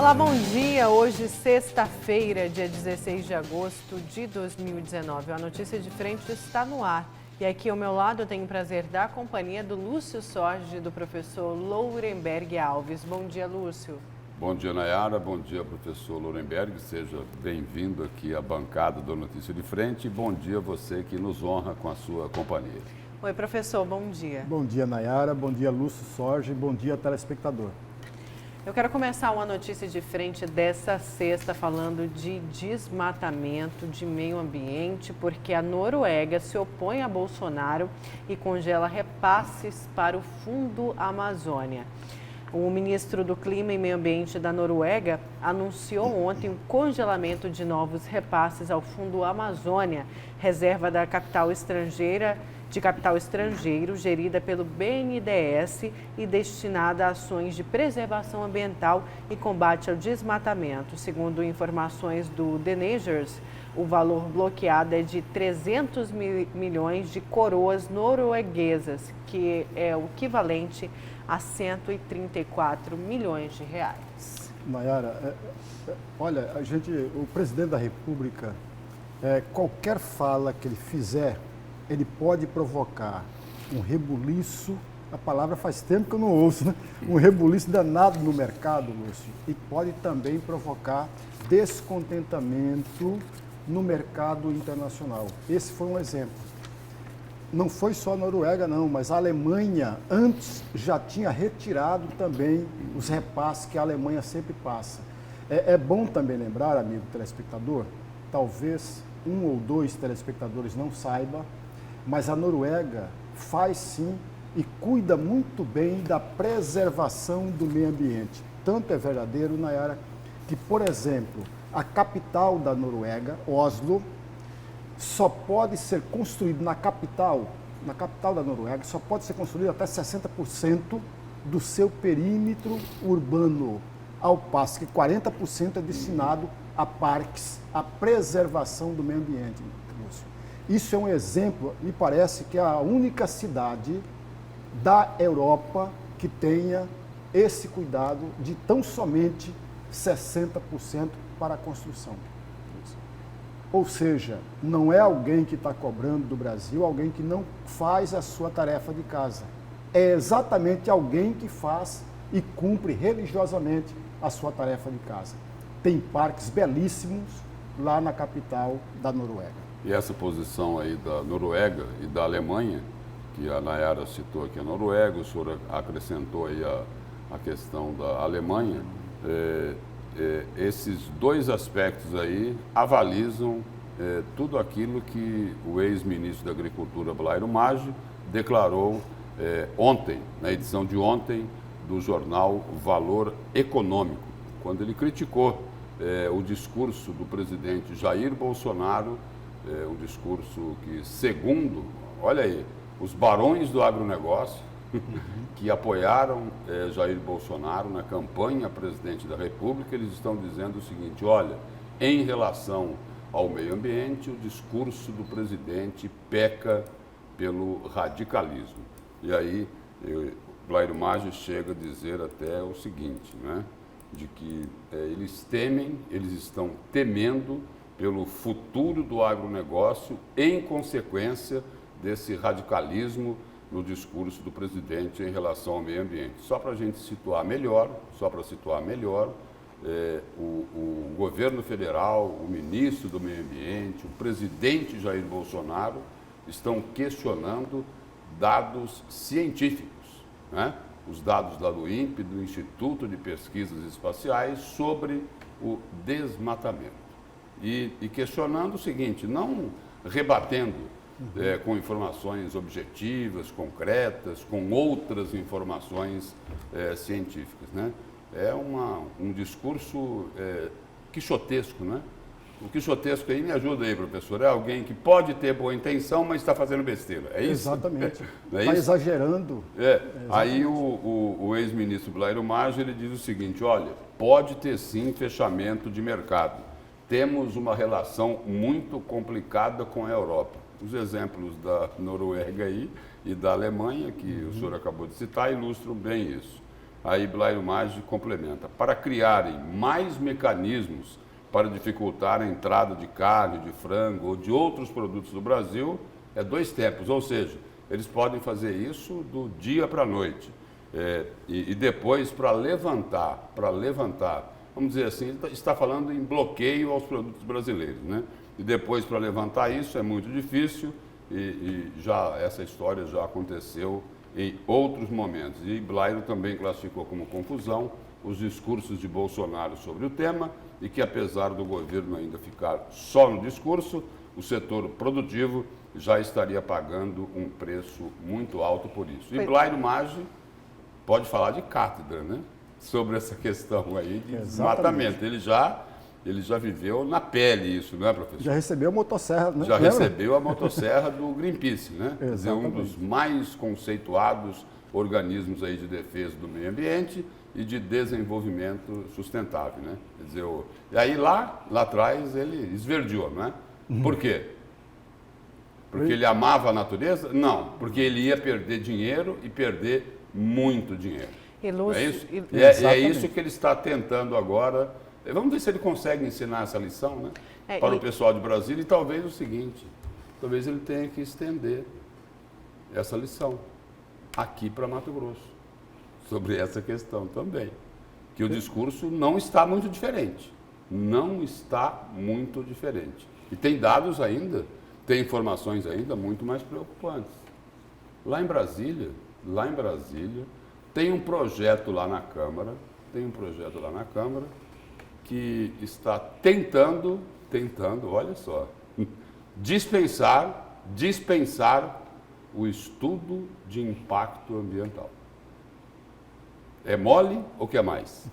Olá, bom dia. Hoje, sexta-feira, dia 16 de agosto de 2019. A Notícia de Frente está no ar. E aqui ao meu lado eu tenho o prazer da companhia do Lúcio Sorge e do professor Lourenberg Alves. Bom dia, Lúcio. Bom dia, Nayara. Bom dia, professor Lourenberg. Seja bem-vindo aqui à bancada do Notícia de Frente. E bom dia a você que nos honra com a sua companhia. Oi, professor. Bom dia. Bom dia, Nayara. Bom dia, Lúcio Sorge. Bom dia, telespectador. Eu quero começar uma notícia de frente dessa sexta falando de desmatamento, de meio ambiente, porque a Noruega se opõe a Bolsonaro e congela repasses para o Fundo Amazônia. O ministro do Clima e Meio Ambiente da Noruega anunciou ontem o congelamento de novos repasses ao Fundo Amazônia, reserva de capital estrangeiro, gerida pelo BNDES e destinada a ações de preservação ambiental e combate ao desmatamento. Segundo informações do The Nagers, o valor bloqueado é de 300 milhões de coroas norueguesas, que é o equivalente a 134 milhões de reais. Nayara, olha, o presidente da República, qualquer fala que ele fizer, ele pode provocar um rebuliço, a palavra faz tempo que eu não ouço, né? Um rebuliço danado no mercado, Lúcio, e pode também provocar descontentamento no mercado internacional. Esse foi um exemplo. Não foi só a Noruega, não, mas a Alemanha antes já tinha retirado também os repasses que a Alemanha sempre passa. É bom também lembrar, amigo telespectador, talvez um ou dois telespectadores não saibam, mas a Noruega faz sim e cuida muito bem da preservação do meio ambiente. Tanto é verdadeiro, Nayara, que, por exemplo, a capital da Noruega, Oslo, só pode ser construído na capital da Noruega, só pode ser construído até 60% do seu perímetro urbano, ao passo que 40% é destinado a parques, à preservação do meio ambiente. Isso é um exemplo, me parece que é a única cidade da Europa que tenha esse cuidado de tão somente 60% para a construção. Ou seja, não é alguém que está cobrando do Brasil, alguém que não faz a sua tarefa de casa. É exatamente alguém que faz e cumpre religiosamente a sua tarefa de casa. Tem parques belíssimos lá na capital da Noruega. E essa posição aí da Noruega e da Alemanha, que a Nayara citou aqui a Noruega, o senhor acrescentou aí a questão da Alemanha, esses dois aspectos aí avalizam tudo aquilo que o ex-ministro da Agricultura, Blairo Maggi, declarou ontem, na edição de ontem do jornal Valor Econômico, quando ele criticou o discurso do presidente Jair Bolsonaro, um discurso que, segundo, olha aí, os barões do agronegócio que apoiaram Jair Bolsonaro na campanha a presidente da República, eles estão dizendo o seguinte: olha, em relação ao meio ambiente, o discurso do presidente peca pelo radicalismo. E aí, Blairo Maggi chega a dizer até o seguinte, né, de que eles estão temendo pelo futuro do agronegócio em consequência desse radicalismo no discurso do presidente em relação ao meio ambiente. Só para a gente situar melhor, o governo federal, o ministro do meio ambiente, o presidente Jair Bolsonaro estão questionando dados científicos, né? Os dados lá do INPE, do Instituto de Pesquisas Espaciais, sobre o desmatamento. E questionando o seguinte, não rebatendo com informações objetivas, concretas, com outras informações científicas, né? É um discurso quixotesco, né? O quixotesco aí, me ajuda aí, professor, é alguém que pode ter boa intenção, mas está fazendo besteira, é isso? Exatamente, está exagerando. Aí o ex-ministro Blairo Maggi, ele diz o seguinte, olha, pode ter sim fechamento de mercado, temos uma relação muito complicada com a Europa. Os exemplos da Noruega aí e da Alemanha, que o senhor acabou de citar, ilustram bem isso. Aí Blairo Maggi complementa. Para criarem mais mecanismos para dificultar a entrada de carne, de frango ou de outros produtos do Brasil, é 2 tempos. Ou seja, eles podem fazer isso do dia para a noite. E depois, para levantar, vamos dizer assim, está falando em bloqueio aos produtos brasileiros, né? E depois, para levantar isso, é muito difícil e já essa história já aconteceu em outros momentos. E Blairo também classificou como confusão os discursos de Bolsonaro sobre o tema e que, apesar do governo ainda ficar só no discurso, o setor produtivo já estaria pagando um preço muito alto por isso. E Blairo Maggi pode falar de cátedra, né? Sobre essa questão aí de desmatamento. Ele já viveu na pele isso, não é, professor? Já recebeu a motosserra, né? Já recebeu a motosserra do Greenpeace, né? Quer dizer, um Exatamente. dos mais conceituados organismos aí de defesa do meio ambiente e de desenvolvimento sustentável, né? Quer dizer, e aí lá atrás ele esverdeou, não é? Por quê? Porque ele amava a natureza? Não, porque ele ia perder dinheiro e perder muito dinheiro. E Lúcio, É isso? e- É isso que ele está tentando agora. Vamos ver se ele consegue ensinar essa lição, né? Para o pessoal de Brasília e talvez o seguinte, talvez ele tenha que estender essa lição aqui para Mato Grosso, sobre essa questão também. Que o discurso não está muito diferente. Não está muito diferente. E tem dados ainda, tem informações ainda muito mais preocupantes. Lá em Brasília, tem um projeto lá na Câmara, que está tentando, olha só, dispensar o estudo de impacto ambiental. É mole ou quer mais?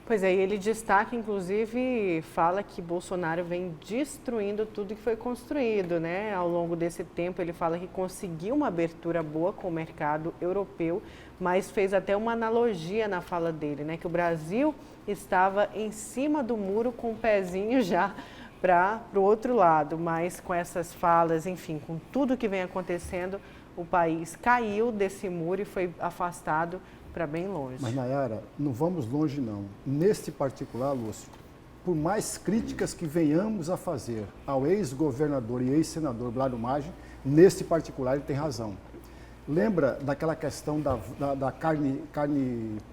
Pois é, e ele destaca, inclusive, fala que Bolsonaro vem destruindo tudo que foi construído, né? Ao longo desse tempo, ele fala que conseguiu uma abertura boa com o mercado europeu, mas fez até uma analogia na fala dele, né? Que o Brasil estava em cima do muro com o pezinho já para o outro lado, mas com essas falas, enfim, com tudo que vem acontecendo, o país caiu desse muro e foi afastado para bem longe. Mas, Nayara, não vamos longe, não. Neste particular, Lúcio, por mais críticas que venhamos a fazer ao ex-governador e ex-senador Blairo Maggi, neste particular ele tem razão. Lembra daquela questão da carne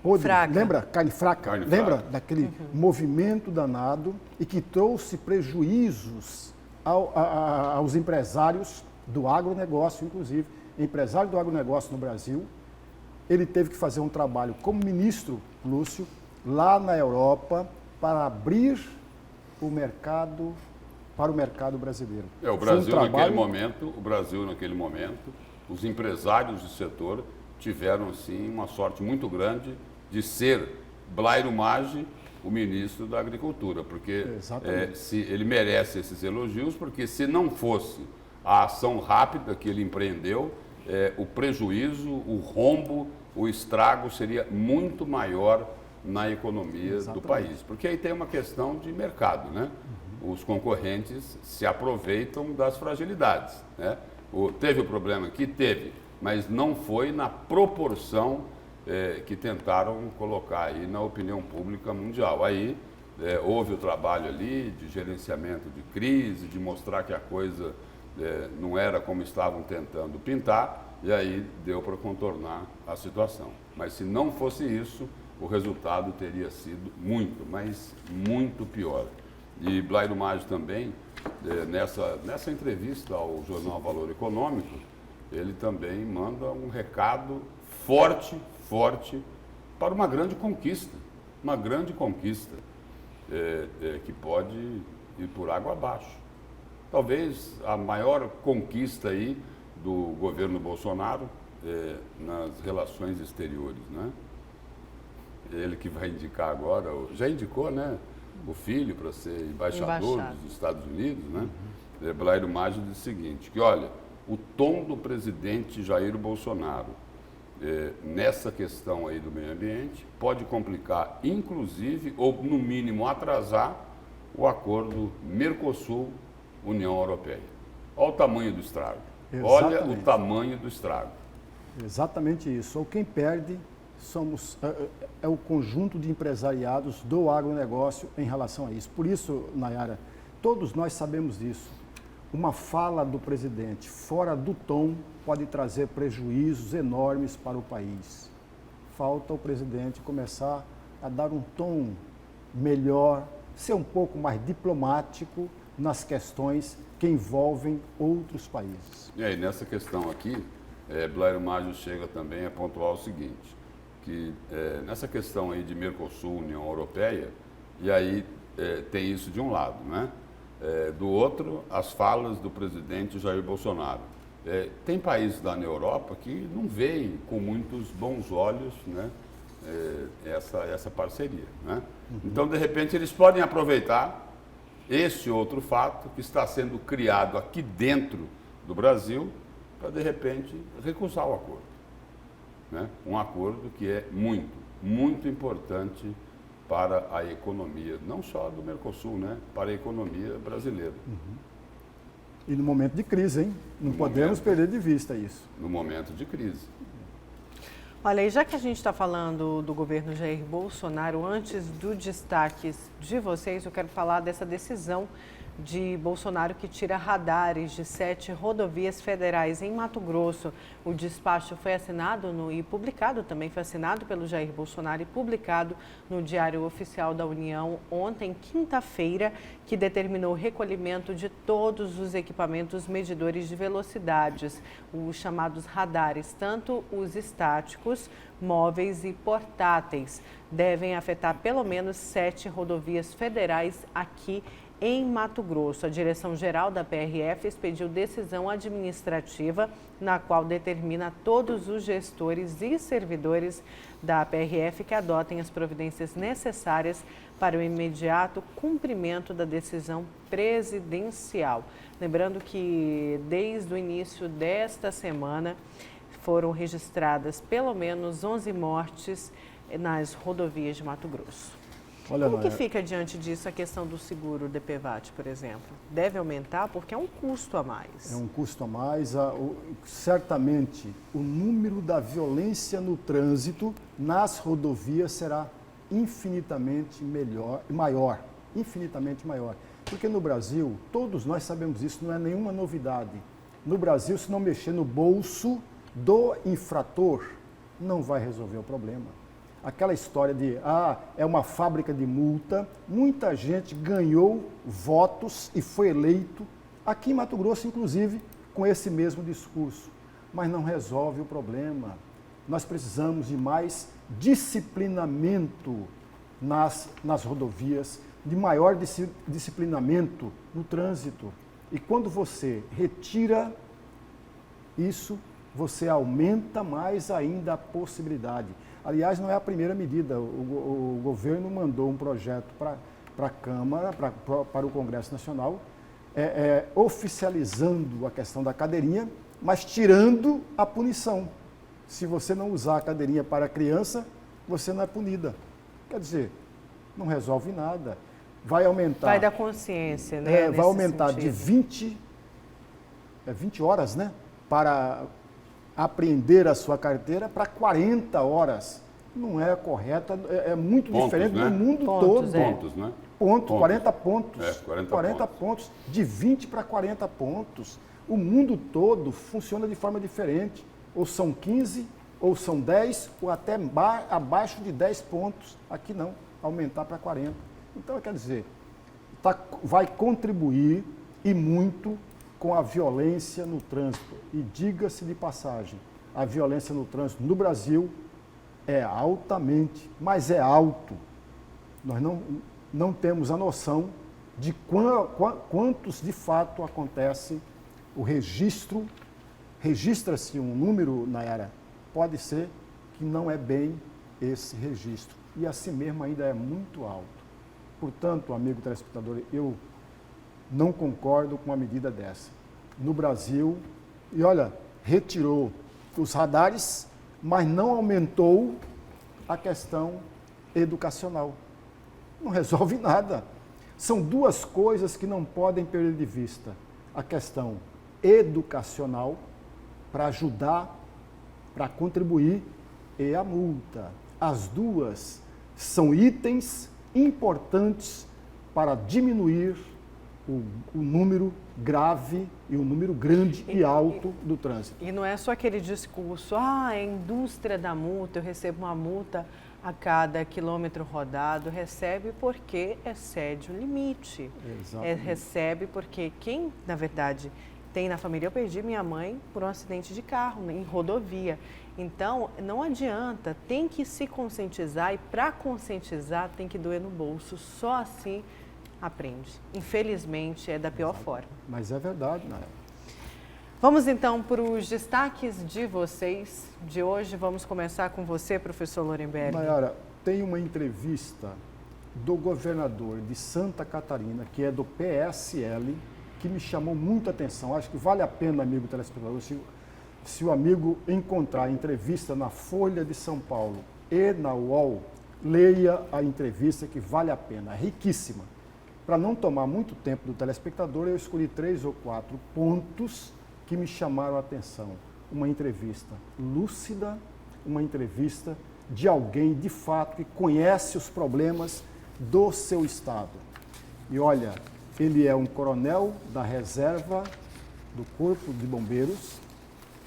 podre? Fraca. Lembra? Carne fraca. Carne Lembra fraca. daquele movimento danado e que trouxe prejuízos aos empresários do agronegócio, inclusive, empresário do agronegócio no Brasil. Ele teve que fazer um trabalho como ministro, Lúcio, lá na Europa, para abrir o mercado para o mercado brasileiro. O Brasil naquele momento, os empresários do setor tiveram assim uma sorte muito grande de ser Blairo Maggi o ministro da Agricultura, porque se ele merece esses elogios, porque se não fosse a ação rápida que ele empreendeu, o prejuízo, o rombo, o estrago seria muito maior na economia do país. Porque aí tem uma questão de mercado, né? Os concorrentes se aproveitam das fragilidades, né? Teve o problema aqui? Teve, mas não foi na proporção que tentaram colocar aí na opinião pública mundial. Aí houve o trabalho ali de gerenciamento de crise, de mostrar que a coisa não era como estavam tentando pintar, e aí deu para contornar a situação. Mas se não fosse isso, o resultado teria sido muito, mas muito pior. E Blairo Maggi também, nessa entrevista ao jornal Valor Econômico, ele também manda um recado forte para uma grande conquista que pode ir por água abaixo. Talvez a maior conquista aí do governo Bolsonaro nas relações exteriores, né? Ele que vai indicar agora, já indicou, né? O filho para ser embaixador dos Estados Unidos, né? Blairo Maggi diz o seguinte, que olha, o tom do presidente Jair Bolsonaro nessa questão aí do meio ambiente pode complicar, inclusive, ou no mínimo atrasar o acordo Mercosul-União Europeia. Olha o tamanho do estrago. Exatamente. Olha o tamanho do estrago. Exatamente isso. Ou quem perde é o conjunto de empresariados do agronegócio em relação a isso. Por isso, Nayara, todos nós sabemos disso. Uma fala do presidente fora do tom pode trazer prejuízos enormes para o país. Falta o presidente começar a dar um tom melhor, ser um pouco mais diplomático nas questões que envolvem outros países. E aí, nessa questão aqui, Blairo Maggi chega também a pontuar o seguinte, que nessa questão aí de Mercosul, União Europeia, e aí tem isso de um lado, né? Do outro, as falas do presidente Jair Bolsonaro. Tem países lá na Europa que não veem com muitos bons olhos, né, essa parceria, né? Então, de repente, eles podem aproveitar esse outro fato que está sendo criado aqui dentro do Brasil para, de repente, recusar o acordo, né? Um acordo que é muito, muito importante para a economia, não só do Mercosul, né? Para a economia brasileira. E no momento de crise, hein? Não podemos perder de vista isso. No momento de crise. Olha, e já que a gente está falando do governo Jair Bolsonaro, antes do destaque de vocês, eu quero falar dessa decisão de Bolsonaro que tira radares de 7 rodovias federais em Mato Grosso. O despacho foi assinado e publicado, também foi assinado pelo Jair Bolsonaro e publicado no Diário Oficial da União ontem, quinta-feira, que determinou o recolhimento de todos os equipamentos medidores de velocidades, os chamados radares, tanto os estáticos, móveis e portáteis. Devem afetar pelo menos 7 rodovias federais aqui em Mato Grosso. A direção-geral da PRF expediu decisão administrativa na qual determina todos os gestores e servidores da PRF que adotem as providências necessárias para o imediato cumprimento da decisão presidencial. Lembrando que desde o início desta semana foram registradas pelo menos 11 mortes nas rodovias de Mato Grosso. Olha, Como que fica diante disso a questão do seguro DPVAT, por exemplo? Deve aumentar porque é um custo a mais. É um custo a mais. Certamente, o número da violência no trânsito nas rodovias será infinitamente maior. Infinitamente maior. Porque no Brasil, todos nós sabemos isso, não é nenhuma novidade. No Brasil, se não mexer no bolso do infrator, não vai resolver o problema. Aquela história de, é uma fábrica de multa, muita gente ganhou votos e foi eleito, aqui em Mato Grosso, inclusive, com esse mesmo discurso, mas não resolve o problema. Nós precisamos de mais disciplinamento nas rodovias, de maior disciplinamento no trânsito. E quando você retira isso, você aumenta mais ainda a possibilidade. Aliás, não é a primeira medida. O governo mandou um projeto para a Câmara, para o Congresso Nacional, oficializando a questão da cadeirinha, mas tirando a punição. Se você não usar a cadeirinha para a criança, você não é punida. Quer dizer, não resolve nada. Vai aumentar... Vai dar consciência, né? Vai aumentar de 20 horas, né? Para apreender a sua carteira para 40 horas. Não é correta, é muito pontos, diferente né? do mundo Pontos, todo. Pontos, né? Pontos. 40 pontos. 40 pontos. De 20 para 40 pontos. O mundo todo funciona de forma diferente. Ou são 15, ou são 10, ou até abaixo de 10 pontos. Aqui não, aumentar para 40. Então, quer dizer, vai contribuir e muito com a violência no trânsito. E diga-se de passagem, a violência no trânsito no Brasil é altamente, mas é alto. Nós não temos a noção de quantos de fato acontece o registro. Registra-se um número, Nayara, pode ser que não é bem esse registro. E assim mesmo ainda é muito alto. Portanto, amigo telespectador, eu não concordo com uma medida dessa. No Brasil, e olha, retirou os radares, mas não aumentou a questão educacional. Não resolve nada. São duas coisas que não podem perder de vista. A questão educacional, para ajudar, para contribuir, e a multa. As duas são itens importantes para diminuir o número grave e o número grande e alto do trânsito. E não é só aquele discurso, a indústria da multa, eu recebo uma multa a cada quilômetro rodado, recebe porque excede o limite. Recebe porque quem, na verdade, tem na família, eu perdi minha mãe por um acidente de carro, né, em rodovia. Então, não adianta, tem que se conscientizar e para conscientizar tem que doer no bolso, só assim aprende. Infelizmente, é da pior forma. Mas é verdade, Nayara. Vamos então para os destaques de vocês de hoje. Vamos começar com você, professor Lorenberg. Nayara, tem uma entrevista do governador de Santa Catarina, que é do PSL, que me chamou muita atenção. Acho que vale a pena, amigo telespectador, se o amigo encontrar a entrevista na Folha de São Paulo e na UOL, leia a entrevista que vale a pena, é riquíssima. Para não tomar muito tempo do telespectador, eu escolhi 3 ou 4 pontos que me chamaram a atenção. Uma entrevista lúcida, uma entrevista de alguém, de fato, que conhece os problemas do seu estado. E olha, ele é um coronel da reserva do Corpo de Bombeiros,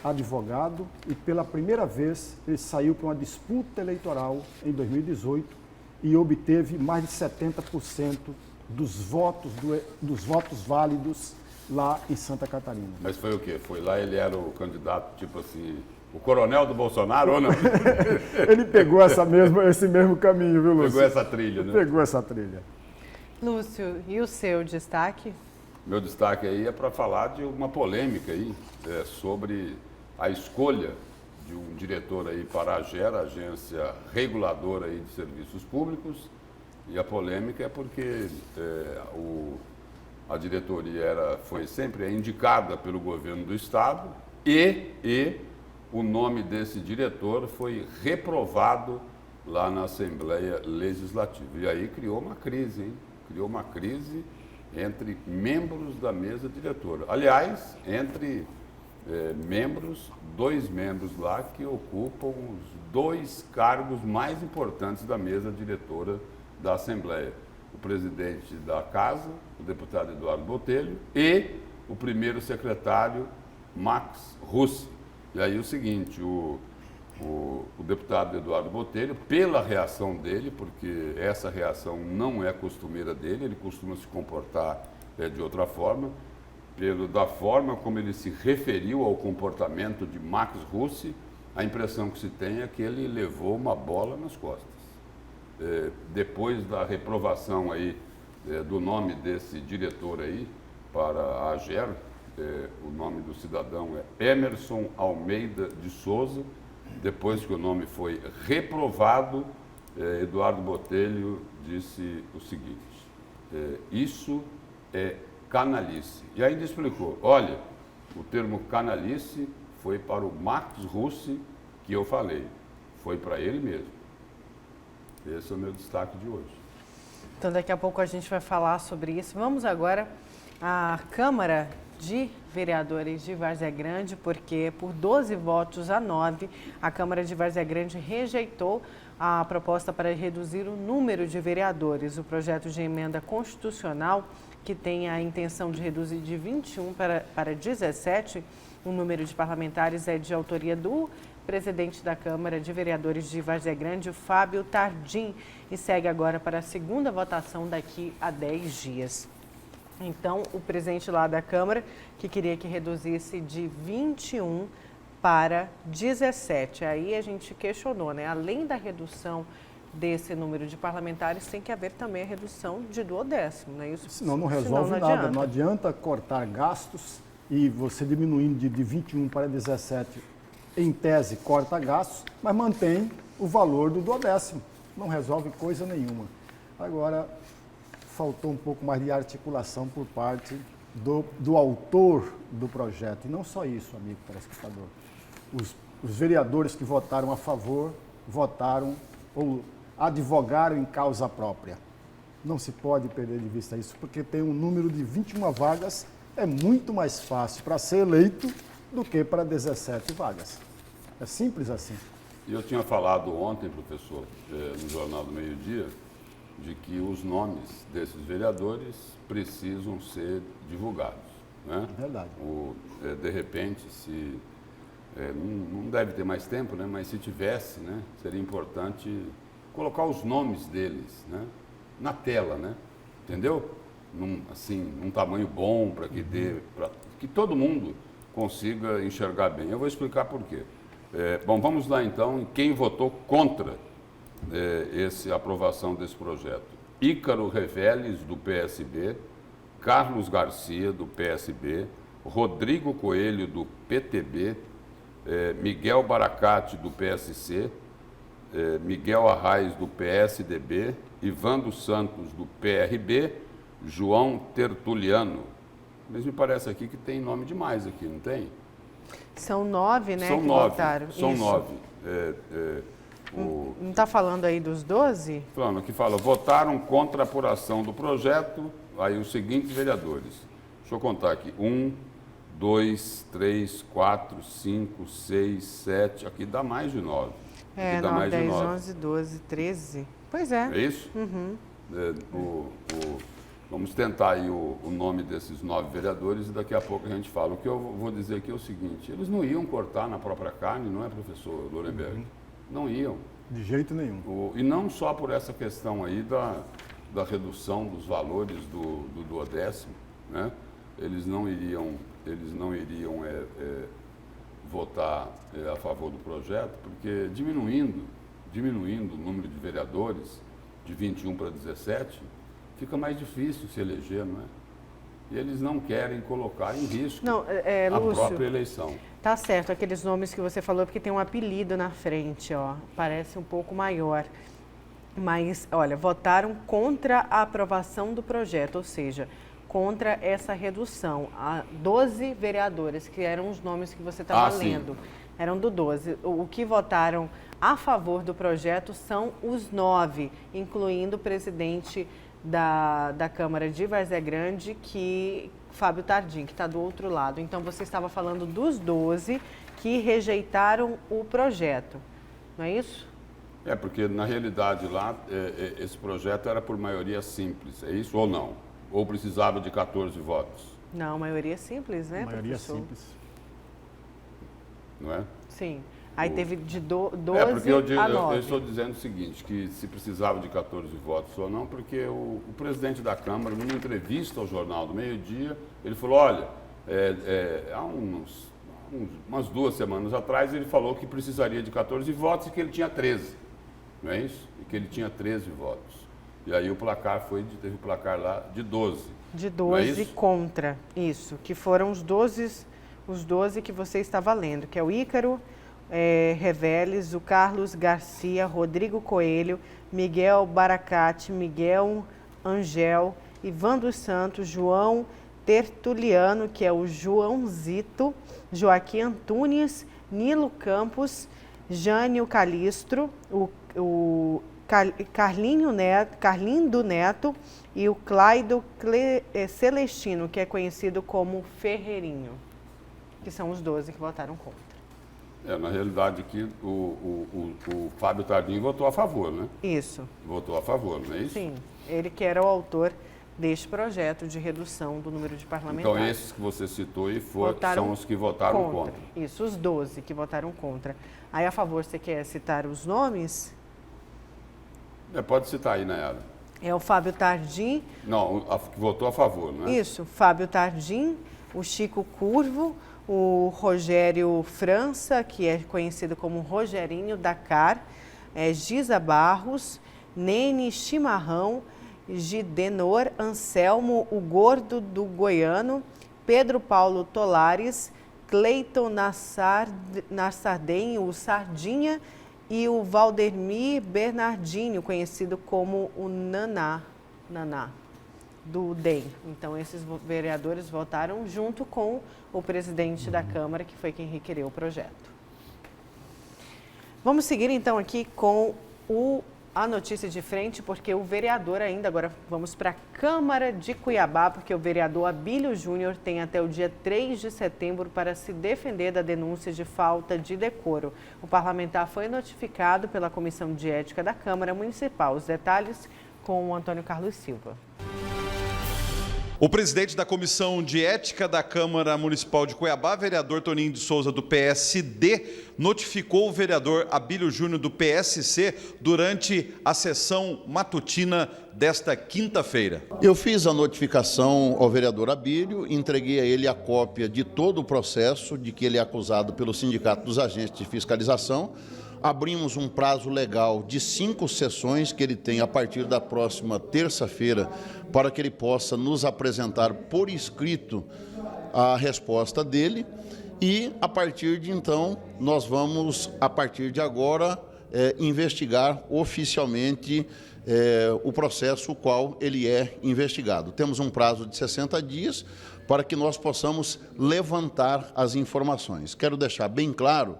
advogado, e pela primeira vez ele saiu para uma disputa eleitoral em 2018 e obteve mais de 70% dos votos válidos lá em Santa Catarina. Mas foi o quê? Foi lá, ele era o candidato, tipo assim, o coronel do Bolsonaro ou não? Ele pegou esse mesmo caminho, viu, Lúcio? Pegou essa trilha, né? Pegou essa trilha. Lúcio, e o seu destaque? Meu destaque aí é para falar de uma polêmica aí, sobre a escolha de um diretor aí para a AGER, Agência Reguladora aí de Serviços Públicos, e a polêmica é porque a diretoria foi sempre indicada pelo governo do estado e o nome desse diretor foi reprovado lá na Assembleia Legislativa. E aí criou uma crise, hein? Criou uma crise entre membros da mesa diretora. Aliás, entre dois membros lá que ocupam os 2 cargos mais importantes da mesa diretora da Assembleia. O presidente da Casa, o deputado Eduardo Botelho, e o primeiro secretário, Max Russi. E aí o seguinte, o deputado Eduardo Botelho, pela reação dele, porque essa reação não é costumeira dele, ele costuma se comportar de outra forma, da forma como ele se referiu ao comportamento de Max Russi, a impressão que se tem é que ele levou uma bola nas costas. Depois da reprovação aí do nome desse diretor aí para a AGER, o nome do cidadão é Emerson Almeida de Souza. Depois que o nome foi reprovado, Eduardo Botelho disse o seguinte: isso é canalice. E ainda explicou: olha, o termo canalice foi para o Max Russi que eu falei, foi para ele mesmo. Esse é o meu destaque de hoje. Então, daqui a pouco a gente vai falar sobre isso. Vamos agora à Câmara de Vereadores de Várzea Grande, porque por 12 votos a 9, a Câmara de Várzea Grande rejeitou a proposta para reduzir o número de vereadores. O projeto de emenda constitucional, que tem a intenção de reduzir de 21 para 17, o número de parlamentares é de autoria do presidente da Câmara de Vereadores de Várzea Grande, o Fábio Tardim, e segue agora para a segunda votação daqui a 10 dias. Então, o presidente lá da Câmara, que queria que reduzisse de 21 para 17. Aí a gente questionou, né? Além da redução desse número de parlamentares, tem que haver também a redução de 1/10, não é isso? Senão não resolve nada. Não adianta cortar gastos e você diminuindo de 21 para 17, em tese, corta gastos, mas mantém o valor do 1/10. Não resolve coisa nenhuma. Agora, faltou um pouco mais de articulação por parte do autor do projeto. E não só isso, amigo telespectador. Os vereadores que votaram a favor, votaram ou advogaram em causa própria. Não se pode perder de vista isso, porque tem um número de 21 vagas, é muito mais fácil para ser eleito do que para 17 vagas. É simples assim. E eu tinha falado ontem, professor, no Jornal do Meio-Dia, de que os nomes desses vereadores precisam ser divulgados, né? Verdade. De repente, se não deve ter mais tempo, né? Mas se tivesse, né? Seria importante colocar os nomes deles, né? Na tela, né? Entendeu? Num tamanho bom para que todo mundo consiga enxergar bem. Eu vou explicar por quê. Bom, vamos lá então em quem votou contra a aprovação desse projeto. Ícaro Reveles, do PSB, Carlos Garcia, do PSB, Rodrigo Coelho, do PTB, Miguel Baracate, do PSC, Miguel Arraes, do PSDB, Ivan dos Santos, do PRB, João Tertuliano. Mas me parece aqui que tem nome demais aqui, não tem? São 9, né, São que 9, votaram. são Isso. 9. Não está falando aí dos 12? Falando aqui, votaram contra a apuração do projeto, aí os seguintes vereadores. Deixa eu contar aqui. 1, 2, 3, 4, 5, 6, 7, aqui dá mais de 9. Aqui dá 9, mais de 10, 9. 11, 12, 13. Pois é. É isso? Uhum. Vamos tentar aí o nome desses 9 vereadores e daqui a pouco a gente fala. O que eu vou dizer aqui é o seguinte, eles não iam cortar na própria carne, não é, professor Lorenberg? Uhum. Não iam. De jeito nenhum. E não só por essa questão aí da redução dos valores do duodécimo, né? Eles não iriam votar a favor do projeto, porque diminuindo o número de vereadores de 21 para 17, fica mais difícil se eleger, não é? E eles não querem colocar em risco a Lúcio, própria eleição. tá certo, aqueles nomes que você falou, porque tem um apelido na frente, ó, parece um pouco maior. Mas, olha, votaram contra a aprovação do projeto, ou seja, contra essa redução. 12 vereadores, que eram os nomes que você estava lendo, eram do 12. O que votaram a favor do projeto são os 9, incluindo o presidente da Câmara de Várzea Grande, Fábio Tardim, que está do outro lado. Então, você estava falando dos 12 que rejeitaram o projeto, não é isso? Porque na realidade lá, esse projeto era por maioria simples, é isso ou não? Ou precisava de 14 votos? Não, maioria simples, né, Maioria professor? simples. Não é? Sim. Aí teve de 12 porque a 9. eu estou dizendo o seguinte, que se precisava de 14 votos ou não, porque o presidente da Câmara, numa entrevista ao Jornal do Meio-Dia, ele falou, olha, há umas 2 semanas atrás, ele falou que precisaria de 14 votos e que ele tinha 13, não é isso? E que ele tinha 13 votos. E aí teve o placar lá de 12. De 12 contra, isso, que foram os 12 que você estava lendo, que é o Ícaro Reveles, o Carlos Garcia, Rodrigo Coelho, Miguel Baracate, Miguel Angel, Ivan dos Santos, João Tertuliano, que é o Joãozito, Joaquim Antunes, Nilo Campos, Jânio Calistro, o Carlindo Neto e o Claido Celestino, que é conhecido como Ferreirinho, que são os 12 que votaram contra. Na realidade aqui o Fábio Tardim votou a favor, né? Isso. Votou a favor, não é isso? Sim, ele que era o autor deste projeto de redução do número de parlamentares. Então esses que você citou aí são os que votaram contra. Isso, os 12 que votaram contra. Aí a favor, você quer citar os nomes? Pode citar aí, Nayara. É o Fábio Tardim. Não, que votou a favor, não é? Isso, Fábio Tardim, o Chico Curvo, o Rogério França, que é conhecido como Rogerinho Dakar, Giza Barros, Nene Chimarrão, Gidenor Anselmo, o Gordo do Goiano, Pedro Paulo Tolares, Cleiton Nassarden, o Sardinha, e o Valdemir Bernardinho, conhecido como o Naná, do DEM. Então, esses vereadores votaram junto com o presidente da Câmara, que foi quem requereu o projeto. Vamos seguir, então, aqui com a notícia de frente, porque o vereador ainda, agora vamos para a Câmara de Cuiabá, porque o vereador Abílio Júnior tem até o dia 3 de setembro para se defender da denúncia de falta de decoro. O parlamentar foi notificado pela Comissão de Ética da Câmara Municipal. Os detalhes com o Antônio Carlos Silva. O presidente da Comissão de Ética da Câmara Municipal de Cuiabá, vereador Toninho de Souza, do PSD, notificou o vereador Abílio Júnior, do PSC, durante a sessão matutina desta quinta-feira. Eu fiz a notificação ao vereador Abílio, entreguei a ele a cópia de todo o processo de que ele é acusado pelo Sindicato dos Agentes de Fiscalização. Abrimos um prazo legal de 5 sessões que ele tem a partir da próxima terça-feira para que ele possa nos apresentar por escrito a resposta dele e, a partir de então, nós vamos, a partir de agora, investigar oficialmente o processo o qual ele é investigado. Temos um prazo de 60 dias para que nós possamos levantar as informações. Quero deixar bem claro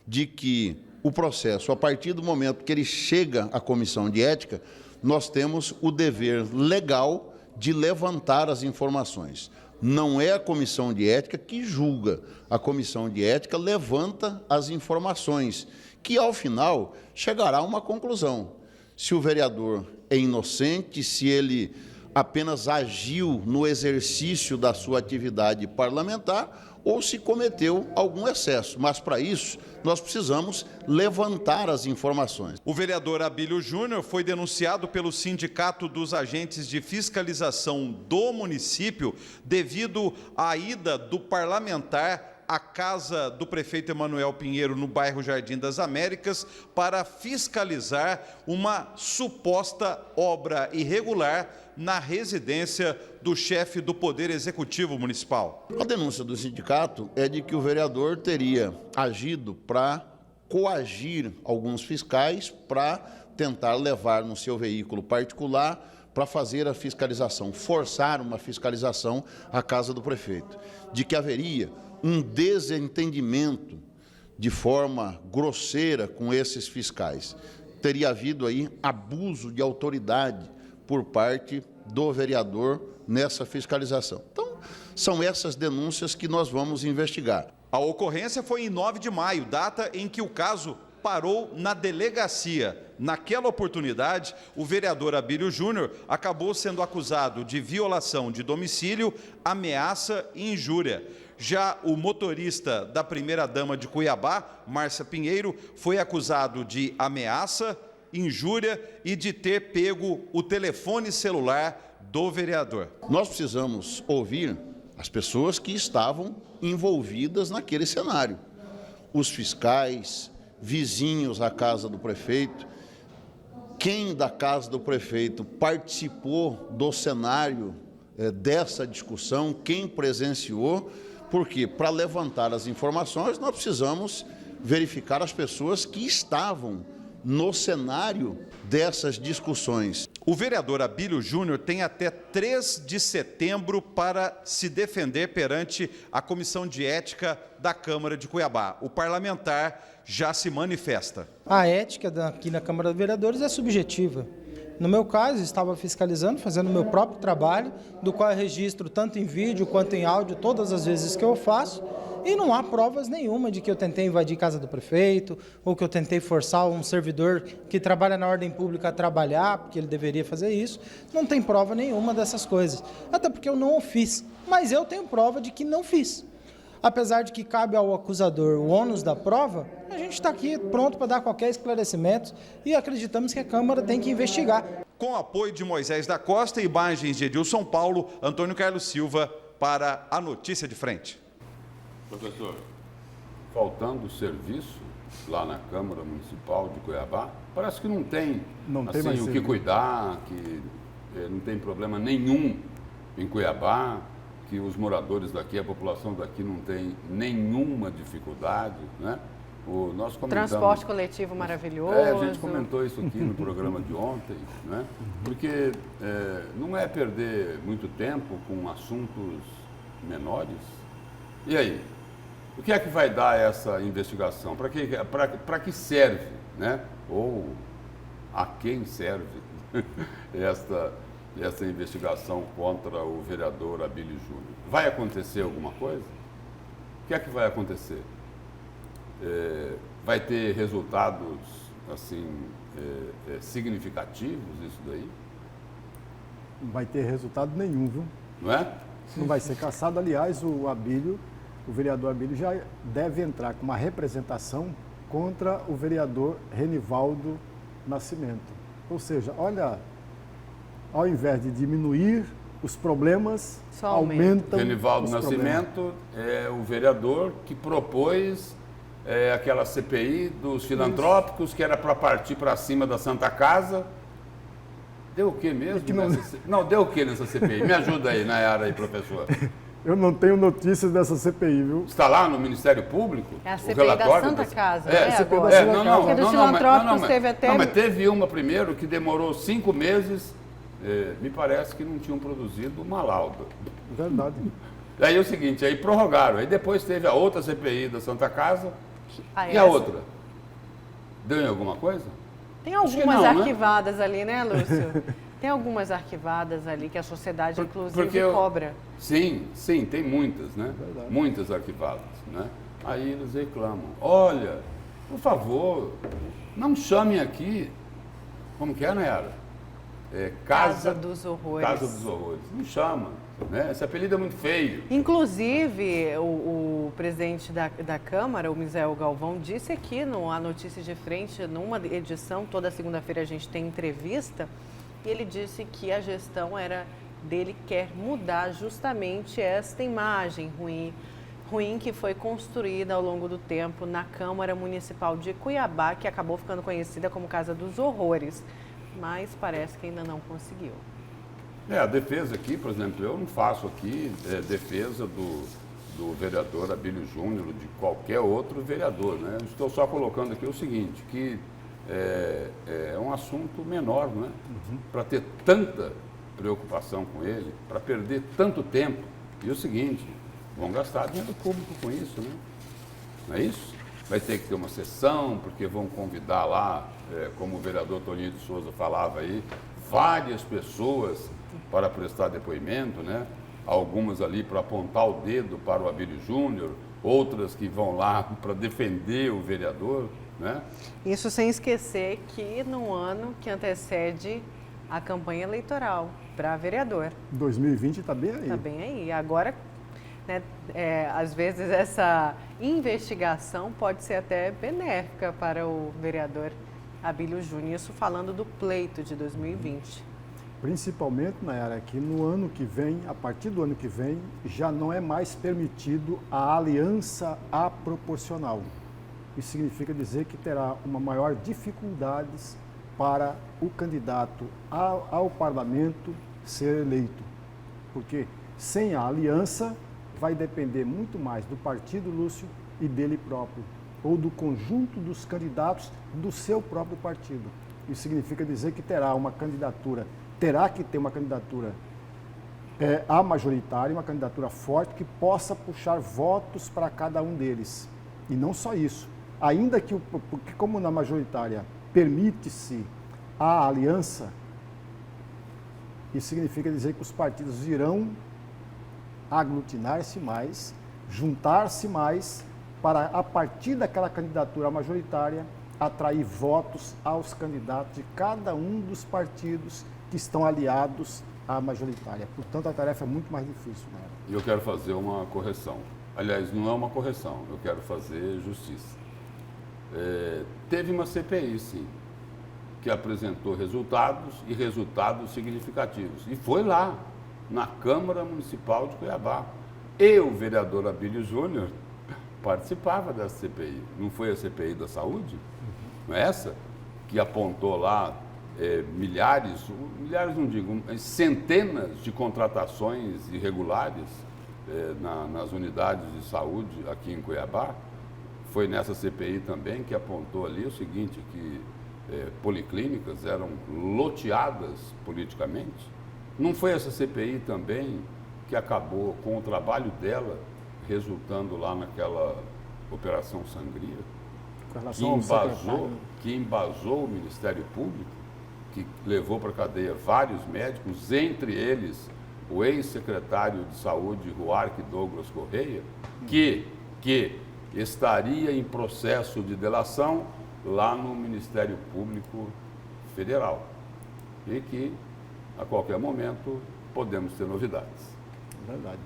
de que o processo, a partir do momento que ele chega à comissão de ética, nós temos o dever legal de levantar as informações. Não é a comissão de ética que julga, a comissão de ética levanta as informações, que ao final chegará a uma conclusão. Se o vereador é inocente, se ele apenas agiu no exercício da sua atividade parlamentar, ou se cometeu algum excesso. Mas, para isso, nós precisamos levantar as informações. O vereador Abílio Júnior foi denunciado pelo Sindicato dos Agentes de Fiscalização do município devido à ida do parlamentar à casa do prefeito Emanuel Pinheiro, no bairro Jardim das Américas, para fiscalizar uma suposta obra irregular na residência do chefe do Poder Executivo Municipal. A denúncia do sindicato é de que o vereador teria agido para coagir alguns fiscais para tentar levar no seu veículo particular para fazer a fiscalização, forçar uma fiscalização à casa do prefeito. De que haveria um desentendimento de forma grosseira com esses fiscais. Teria havido aí abuso de autoridade por parte do vereador nessa fiscalização. Então, são essas denúncias que nós vamos investigar. A ocorrência foi em 9 de maio, data em que o caso parou na delegacia. Naquela oportunidade, o vereador Abílio Júnior acabou sendo acusado de violação de domicílio, ameaça e injúria. Já o motorista da primeira-dama de Cuiabá, Márcia Pinheiro, foi acusado de ameaça, injúria e de ter pego o telefone celular do vereador. Nós precisamos ouvir as pessoas que estavam envolvidas naquele cenário. Os fiscais, vizinhos à casa do prefeito, quem da casa do prefeito participou do cenário dessa discussão, quem presenciou, porque para levantar as informações nós precisamos verificar as pessoas que estavam no cenário dessas discussões. O vereador Abílio Júnior tem até 3 de setembro para se defender perante a Comissão de Ética da Câmara de Cuiabá. O parlamentar já se manifesta. A ética aqui na Câmara dos Vereadores é subjetiva. No meu caso, estava fiscalizando, fazendo o meu próprio trabalho, do qual eu registro tanto em vídeo quanto em áudio todas as vezes que eu faço, e não há provas nenhuma de que eu tentei invadir a casa do prefeito, ou que eu tentei forçar um servidor que trabalha na ordem pública a trabalhar, porque ele deveria fazer isso. Não tem prova nenhuma dessas coisas, até porque eu não o fiz, mas eu tenho prova de que não fiz. Apesar de que cabe ao acusador o ônus da prova, a gente está aqui pronto para dar qualquer esclarecimento e acreditamos que a Câmara tem que investigar. Com apoio de Moisés da Costa e imagens de Edilson Paulo, Antônio Carlos Silva para a Notícia de Frente. Professor, faltando serviço lá na Câmara Municipal de Cuiabá, parece que não tem mais o que cuidar, que não tem problema nenhum em Cuiabá, que os moradores daqui, a população daqui não tem nenhuma dificuldade, né? Nós comentamos, transporte coletivo maravilhoso. A gente comentou isso aqui no programa de ontem, né? Porque não é perder muito tempo com assuntos menores. E aí? O que é que vai dar essa investigação? Para que serve, né? Ou a quem serve essa investigação contra o vereador Abílio Júnior. Vai acontecer alguma coisa? O que é que vai acontecer? Vai ter resultados assim significativos isso daí? Não vai ter resultado nenhum, viu? Não é? Não vai ser cassado. Aliás, o vereador Abílio já deve entrar com uma representação contra o vereador Renivaldo Nascimento. Ou seja, olha, ao invés de diminuir os problemas, Só aumentam Renivaldo os Nascimento é o vereador que propôs aquela CPI dos filantrópicos, que era para partir para cima da Santa Casa. Deu o que mesmo? Não, deu o que nessa CPI? Me ajuda aí, Nayara, aí, professor. Eu não tenho notícias dessa CPI, viu? Está lá no Ministério Público? É a o CPI relatório da Santa Casa, a né, CPI agora? da Santa Casa. Porque dos filantrópicos teve até... Não, mas teve uma primeiro que demorou 5 meses, me parece que não tinham produzido uma lauda. Verdade. Aí é o seguinte, aí prorrogaram, aí depois teve a outra CPI da Santa Casa e a essa- outra. Deu em alguma coisa? Tem que algumas não, né? arquivadas ali, né, Lúcio? Tem algumas arquivadas ali que a sociedade, inclusive, cobra. Sim, tem muitas, né? Verdade. Muitas arquivadas, né? Aí eles reclamam, olha, por favor, não chamem aqui, como que é, Nayara? Casa dos Horrores. Casa dos Horrores. Não chama, né? Esse apelido é muito feio. Inclusive, o presidente da Câmara, o Misael Galvão, disse aqui no A Notícia de Frente, numa edição, toda segunda-feira a gente tem entrevista, e ele disse que a gestão dele quer mudar justamente esta imagem ruim que foi construída ao longo do tempo na Câmara Municipal de Cuiabá, que acabou ficando conhecida como Casa dos Horrores, mas parece que ainda não conseguiu. A defesa aqui, por exemplo, eu não faço aqui defesa do vereador Abílio Júnior, de qualquer outro vereador, né? Eu estou só colocando aqui o seguinte, que é um assunto menor, né? Para ter tanta preocupação com ele, para perder tanto tempo. E o seguinte, vão gastar dinheiro público com isso, né? Não é isso? Vai ter que ter uma sessão, porque vão convidar lá, como o vereador Toninho de Souza falava aí, várias pessoas para prestar depoimento, né? Algumas ali para apontar o dedo para o Abílio Júnior, outras que vão lá para defender o vereador, né? Isso sem esquecer que no ano que antecede a campanha eleitoral para vereador. 2020 está bem aí. Está bem aí. Agora, né, às vezes essa investigação pode ser até benéfica para o vereador Abílio Júnior, isso falando do pleito de 2020. Principalmente, Nayara, que no ano que vem, a partir do ano que vem, já não é mais permitido a aliança aproporcional. Isso significa dizer que terá uma maior dificuldades para o candidato ao parlamento ser eleito. Porque sem a aliança vai depender muito mais do partido, Lúcio, e dele próprio, ou do conjunto dos candidatos do seu próprio partido. Isso significa dizer que terá que ter uma candidatura a majoritária, uma candidatura forte que possa puxar votos para cada um deles. E não só isso, ainda que, porque como na majoritária permite-se a aliança, isso significa dizer que os partidos irão aglutinar-se mais, juntar-se mais, para, a partir daquela candidatura majoritária, atrair votos aos candidatos de cada um dos partidos que estão aliados à majoritária. Portanto, a tarefa é muito mais difícil, né? E eu quero fazer uma correção. Aliás, não é uma correção, eu quero fazer justiça. Teve uma CPI, sim, que apresentou resultados significativos. E foi lá, na Câmara Municipal de Cuiabá. E o vereador Abílio Júnior participava dessa CPI. Não foi a CPI da saúde? Não é essa? Que apontou lá milhares não digo, centenas de contratações irregulares nas unidades de saúde aqui em Cuiabá. Foi nessa CPI também que apontou ali o seguinte, que policlínicas eram loteadas politicamente. Não foi essa CPI também que acabou com o trabalho dela, resultando lá naquela Operação Sangria, Com relação ao secretário. que embasou o Ministério Público? que levou para a cadeia vários médicos, entre eles o ex-secretário de Saúde, Ruarque Douglas Correia, que estaria em processo de delação lá no Ministério Público Federal e que, a qualquer momento, podemos ter novidades. Verdade.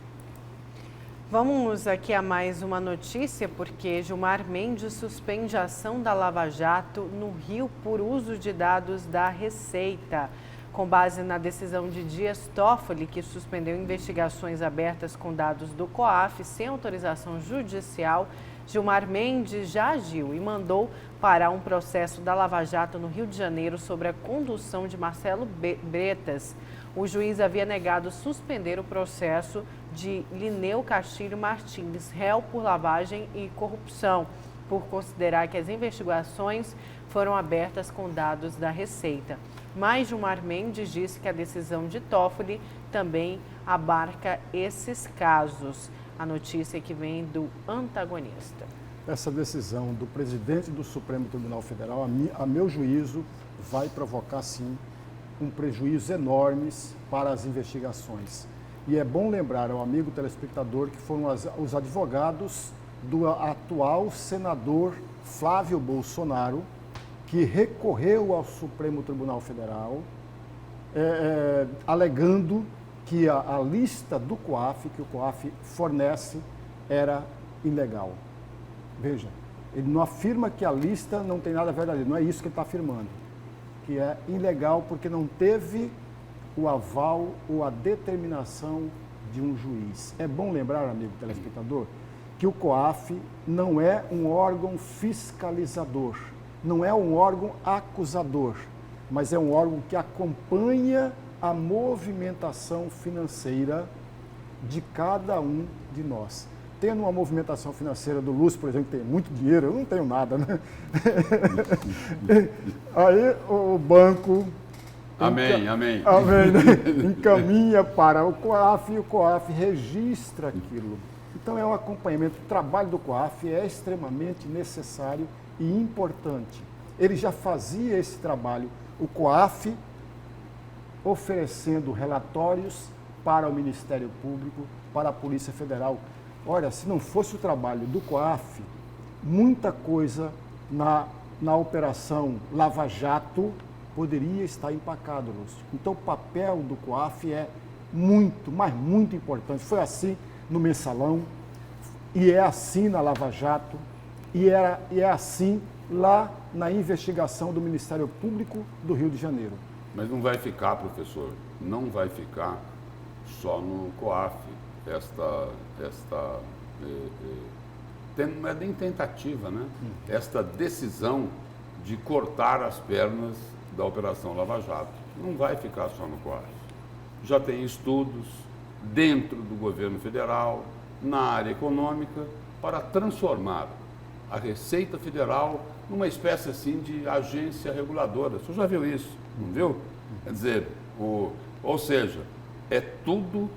Vamos aqui a mais uma notícia, porque Gilmar Mendes suspende a ação da Lava Jato no Rio por uso de dados da Receita. Com base na decisão de Dias Toffoli, que suspendeu investigações abertas com dados do COAF sem autorização judicial, Gilmar Mendes já agiu e mandou parar um processo da Lava Jato no Rio de Janeiro sobre a condução de Marcelo Bretas. O juiz havia negado suspender o processo de Lineu Castilho Martins, réu por lavagem e corrupção, por considerar que as investigações foram abertas com dados da Receita. Mas Gilmar Mendes disse que a decisão de Toffoli também abarca esses casos. A notícia que vem do antagonista. Essa decisão do presidente do Supremo Tribunal Federal, a meu juízo, vai provocar, sim, um prejuízo enormes para as investigações. E é bom lembrar ao amigo telespectador que foram os advogados do atual senador Flávio Bolsonaro, que recorreu ao Supremo Tribunal Federal, alegando que a lista do COAF, que o COAF fornece, era ilegal. Veja, ele não afirma que a lista não tem nada verdadeiro, não é isso que ele está afirmando. Que é ilegal porque não teve o aval ou a determinação de um juiz. É bom lembrar, amigo telespectador, que o COAF não é um órgão fiscalizador, não é um órgão acusador, mas é um órgão que acompanha a movimentação financeira de cada um de nós. Tendo uma movimentação financeira do Lúcio, por exemplo, que tem muito dinheiro, eu não tenho nada, né? Aí o banco... Amém. encaminha para o COAF e o COAF registra aquilo. Então é um acompanhamento. O trabalho do COAF é extremamente necessário e importante. Ele já fazia esse trabalho, o COAF oferecendo relatórios para o Ministério Público, para a Polícia Federal. Olha, se não fosse o trabalho do COAF, muita coisa na operação Lava Jato poderia estar empacado, Lúcio. Então o papel do COAF é muito, mas muito importante. Foi assim no Mensalão, e é assim na Lava Jato, e é assim lá na investigação do Ministério Público do Rio de Janeiro. Mas não vai ficar, professor, não vai ficar só no COAF não é nem tentativa, né? Esta decisão de cortar as pernas da Operação Lava Jato. Não vai ficar só no COAF. Já tem estudos dentro do governo federal, na área econômica, para transformar a Receita Federal numa espécie assim de agência reguladora. O senhor já viu isso, não viu? Quer dizer, ou seja, é tudo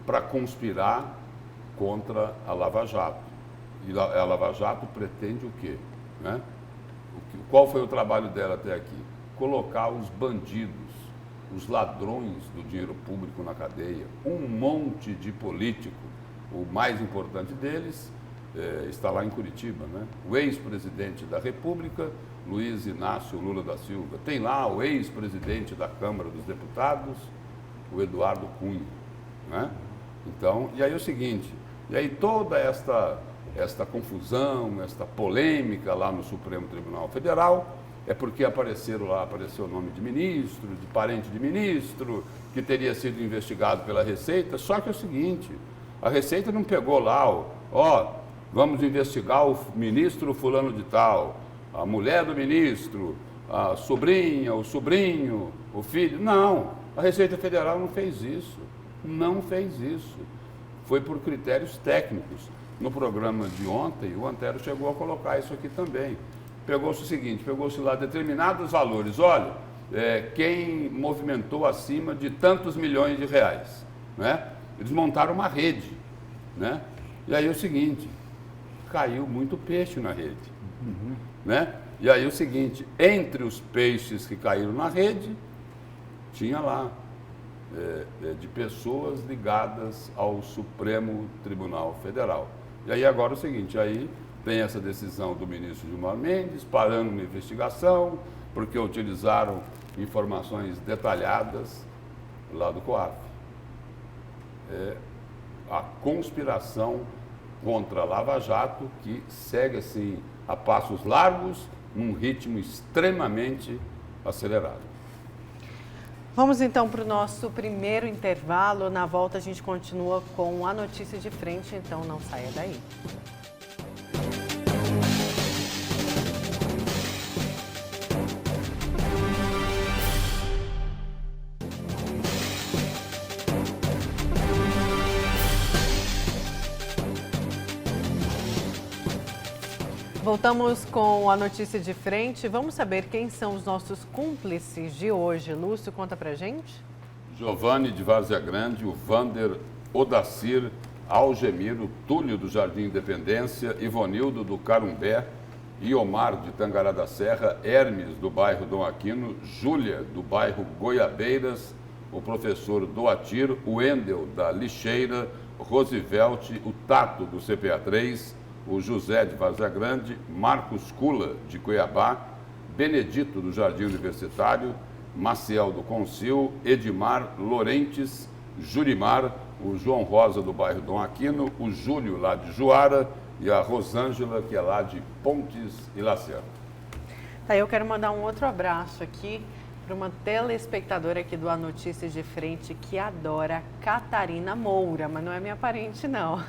para conspirar contra a Lava Jato. E a Lava Jato pretende o quê? Né? Qual foi o trabalho dela até aqui? Colocar os bandidos, os ladrões do dinheiro público na cadeia, um monte de político. O mais importante deles está lá em Curitiba, né? O ex-presidente da República, Luiz Inácio Lula da Silva. Tem lá o ex-presidente da Câmara dos Deputados, o Eduardo Cunha, né? Então, e aí é o seguinte, e aí toda esta confusão, esta polêmica lá no Supremo Tribunal Federal, é porque apareceu o nome de ministro, de parente de ministro, que teria sido investigado pela Receita, só que é o seguinte, a Receita não pegou lá, vamos investigar o ministro fulano de tal, a mulher do ministro, a sobrinha, o sobrinho, o filho, não, a Receita Federal não fez isso. Não fez isso. Foi por critérios técnicos. No programa de ontem, o Antero chegou a colocar isso aqui também. Pegou-se o seguinte, pegou-se lá determinados valores. Olha, quem movimentou acima de tantos milhões de reais, né? Eles montaram uma rede, né? E aí é o seguinte, caiu muito peixe na rede, né? E aí o seguinte, entre os peixes que caíram na rede, tinha lá de pessoas ligadas ao Supremo Tribunal Federal. E aí agora é o seguinte, aí tem essa decisão do ministro Gilmar Mendes, parando uma investigação, porque utilizaram informações detalhadas lá do COAF. A conspiração contra a Lava Jato, que segue assim a passos largos, num ritmo extremamente acelerado. Vamos então para o nosso primeiro intervalo. Na volta a gente continua com a notícia de frente, então não saia daí. Voltamos com a notícia de frente. Vamos saber quem são os nossos cúmplices de hoje. Lúcio, conta pra gente. Giovanni de Várzea Grande, o Vander, Odacir, Algemiro, Túlio do Jardim Independência, Ivonildo do Carumbé, Iomar de Tangará da Serra, Hermes do bairro Dom Aquino, Júlia do bairro Goiabeiras, o professor Doatiro, o Endel da Lixeira, Rosivelte, o Tato do CPA 3, o José de Várzea Grande, Marcos Cula, de Cuiabá, Benedito, do Jardim Universitário, Maciel do Concil, Edmar Lorentes, Jurimar, o João Rosa, do bairro Dom Aquino, o Júlio, lá de Juara, e a Rosângela, que é lá de Pontes e Lacerda. Tá, eu quero mandar um outro abraço aqui para uma telespectadora aqui do A Notícias de Frente que adora Catarina Moura, mas não é minha parente, não.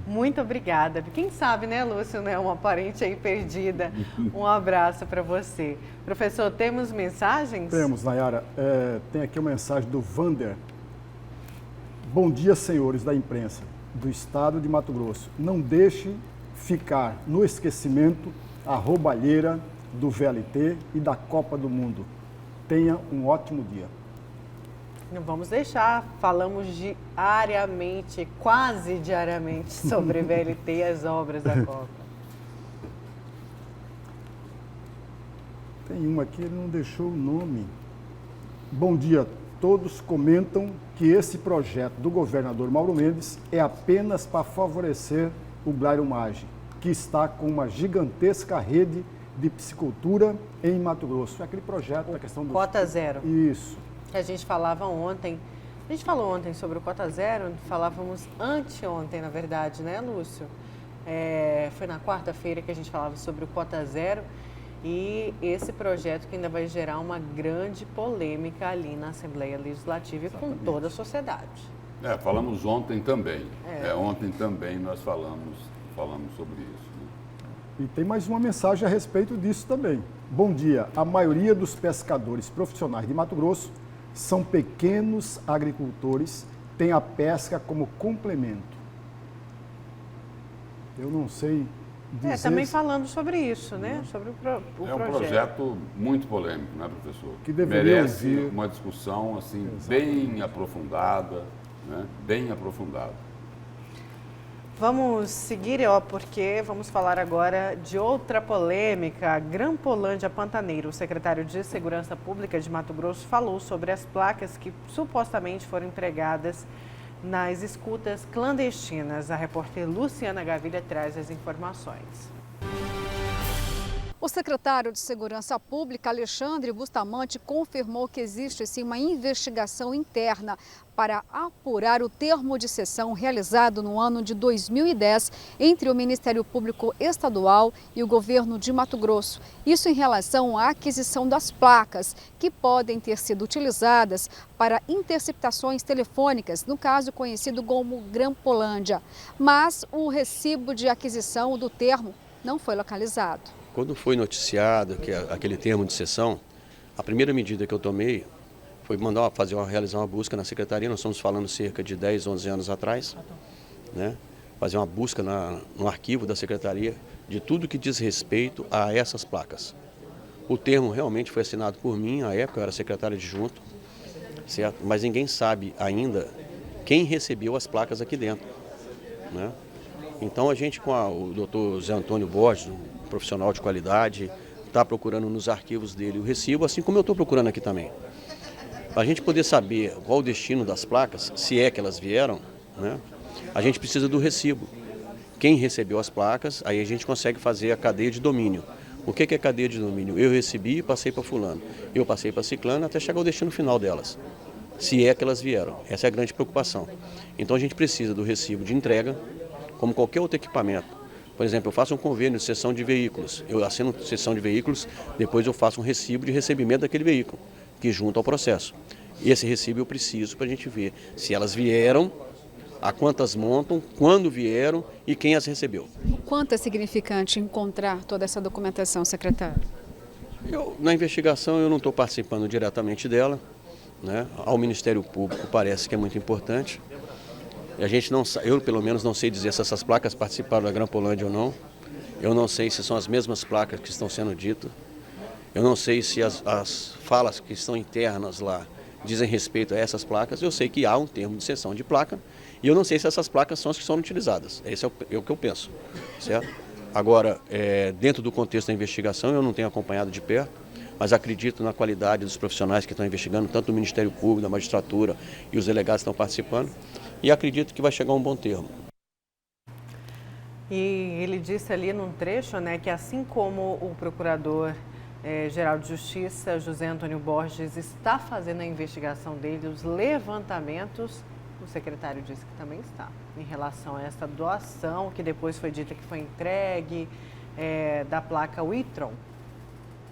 Muito obrigada. Quem sabe, né, Lúcio, né? Uma parente aí perdida. Um abraço para você. Professor, temos mensagens? Temos, Nayara. Tem aqui uma mensagem do Vander. Bom dia, senhores da imprensa do estado de Mato Grosso. Não deixe ficar no esquecimento a roubalheira do VLT e da Copa do Mundo. Tenha um ótimo dia. Não vamos deixar, falamos diariamente, quase diariamente, sobre VLT e as obras da Copa. Tem uma aqui, ele não deixou o nome. Bom dia, todos comentam que esse projeto do governador Mauro Mendes é apenas para favorecer o Blairo Maggi, que está com uma gigantesca rede de piscicultura em Mato Grosso. É aquele projeto da questão do... Cota zero. Isso. Que a gente falava ontem. A gente falou ontem sobre o Cota Zero, falávamos anteontem, na verdade, né, Lúcio? Foi na quarta-feira que a gente falava sobre o Cota Zero e esse projeto que ainda vai gerar uma grande polêmica ali na Assembleia Legislativa. Exatamente. E com toda a sociedade. Falamos ontem também. Ontem também nós falamos sobre isso. E tem mais uma mensagem a respeito disso também. Bom dia. A maioria dos pescadores profissionais de Mato Grosso são pequenos agricultores, têm a pesca como complemento. Eu não sei dizer... Também falando sobre isso, né? Sobre o projeto. É um projeto muito polêmico, né, professor? Que deveria merece ouvir... uma discussão assim, bem aprofundada, né? Bem aprofundada. Vamos seguir, porque vamos falar agora de outra polêmica. Grampolândia Pantaneiro, o secretário de Segurança Pública de Mato Grosso, falou sobre as placas que supostamente foram entregadas nas escutas clandestinas. A repórter Luciana Gavilha traz as informações. O secretário de Segurança Pública, Alexandre Bustamante, confirmou que existe sim uma investigação interna para apurar o termo de cessão realizado no ano de 2010 entre o Ministério Público Estadual e o governo de Mato Grosso. Isso em relação à aquisição das placas, que podem ter sido utilizadas para interceptações telefônicas, no caso conhecido como Grampolândia. Mas o recibo de aquisição do termo não foi localizado. Quando foi noticiado que aquele termo de cessão, a primeira medida que eu tomei foi realizar uma busca na secretaria. Nós estamos falando cerca de 10, 11 anos atrás, né? Fazer uma busca no arquivo da secretaria de tudo que diz respeito a essas placas. O termo realmente foi assinado por mim, à época eu era secretário adjunto, certo? Mas ninguém sabe ainda quem recebeu as placas aqui dentro, né? Então a gente com o doutor Zé Antônio Borges, um profissional de qualidade, está procurando nos arquivos dele o recibo, assim como eu estou procurando aqui também. Para a gente poder saber qual o destino das placas, se é que elas vieram, né, a gente precisa do recibo. Quem recebeu as placas, aí a gente consegue fazer a cadeia de domínio. O que é cadeia de domínio? Eu recebi e passei para fulano. Eu passei para ciclano até chegar ao destino final delas. Se é que elas vieram. Essa é a grande preocupação. Então a gente precisa do recibo de entrega, como qualquer outro equipamento. Por exemplo, eu faço um convênio de cessão de veículos. Eu assino cessão de veículos, depois eu faço um recibo de recebimento daquele veículo, que junta ao processo. E esse recibo eu preciso para a gente ver se elas vieram, a quantas montam, quando vieram e quem as recebeu. O quanto é significante encontrar toda essa documentação, secretário? Na investigação eu não estou participando diretamente dela, né? Ao Ministério Público parece que é muito importante. E a gente não, eu pelo menos não sei dizer se essas placas participaram da Grampolândia ou não. Eu não sei se são as mesmas placas que estão sendo ditas. Eu não sei se as falas que estão internas lá dizem respeito a essas placas. Eu sei que há um termo de cessão de placa e eu não sei se essas placas são as que são utilizadas. Esse é o que eu penso, certo? Agora, dentro do contexto da investigação, eu não tenho acompanhado de perto, mas acredito na qualidade dos profissionais que estão investigando, tanto o Ministério Público, da magistratura e os delegados estão participando, e acredito que vai chegar a um bom termo. E ele disse ali num trecho, né, que assim como o Procurador-Geral de Justiça, José Antônio Borges, está fazendo a investigação dele, os levantamentos, o secretário disse que também está, em relação a essa doação, que depois foi dita que foi entregue, da placa Witron.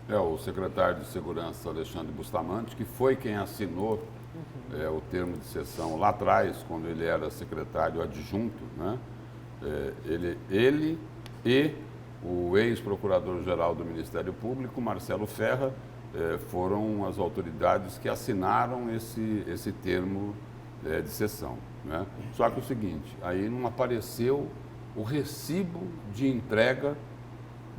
O secretário de Segurança, Alexandre Bustamante, que foi quem assinou o termo de cessão lá atrás, quando ele era secretário adjunto, né? Ele e o ex-procurador-geral do Ministério Público, Marcelo Ferra, foram as autoridades que assinaram esse termo de cessão, né? Só que o seguinte, aí não apareceu o recibo de entrega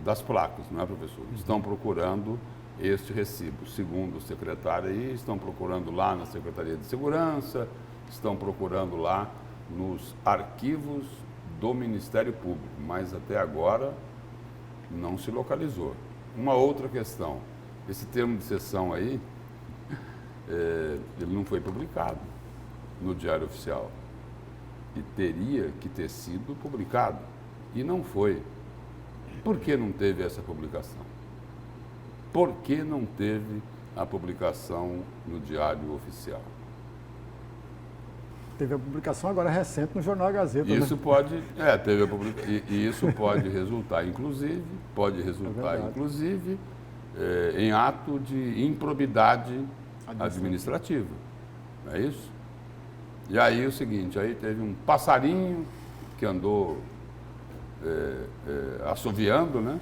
das placas, não é, professor? Estão procurando este recibo, segundo o secretário aí, estão procurando lá na Secretaria de Segurança, estão procurando lá nos arquivos do Ministério Público, mas até agora não se localizou. Uma outra questão, esse termo de cessão aí, ele não foi publicado no Diário Oficial e teria que ter sido publicado e não foi. Por que não teve essa publicação? Por que não teve a publicação no Diário Oficial? Teve a publicação agora recente no Jornal Gazeta. Isso, né? pode, teve a publicação, e isso pode resultar, inclusive, em ato de improbidade administrativa. Não é isso? E aí o seguinte, aí teve um passarinho que andou assoviando, né,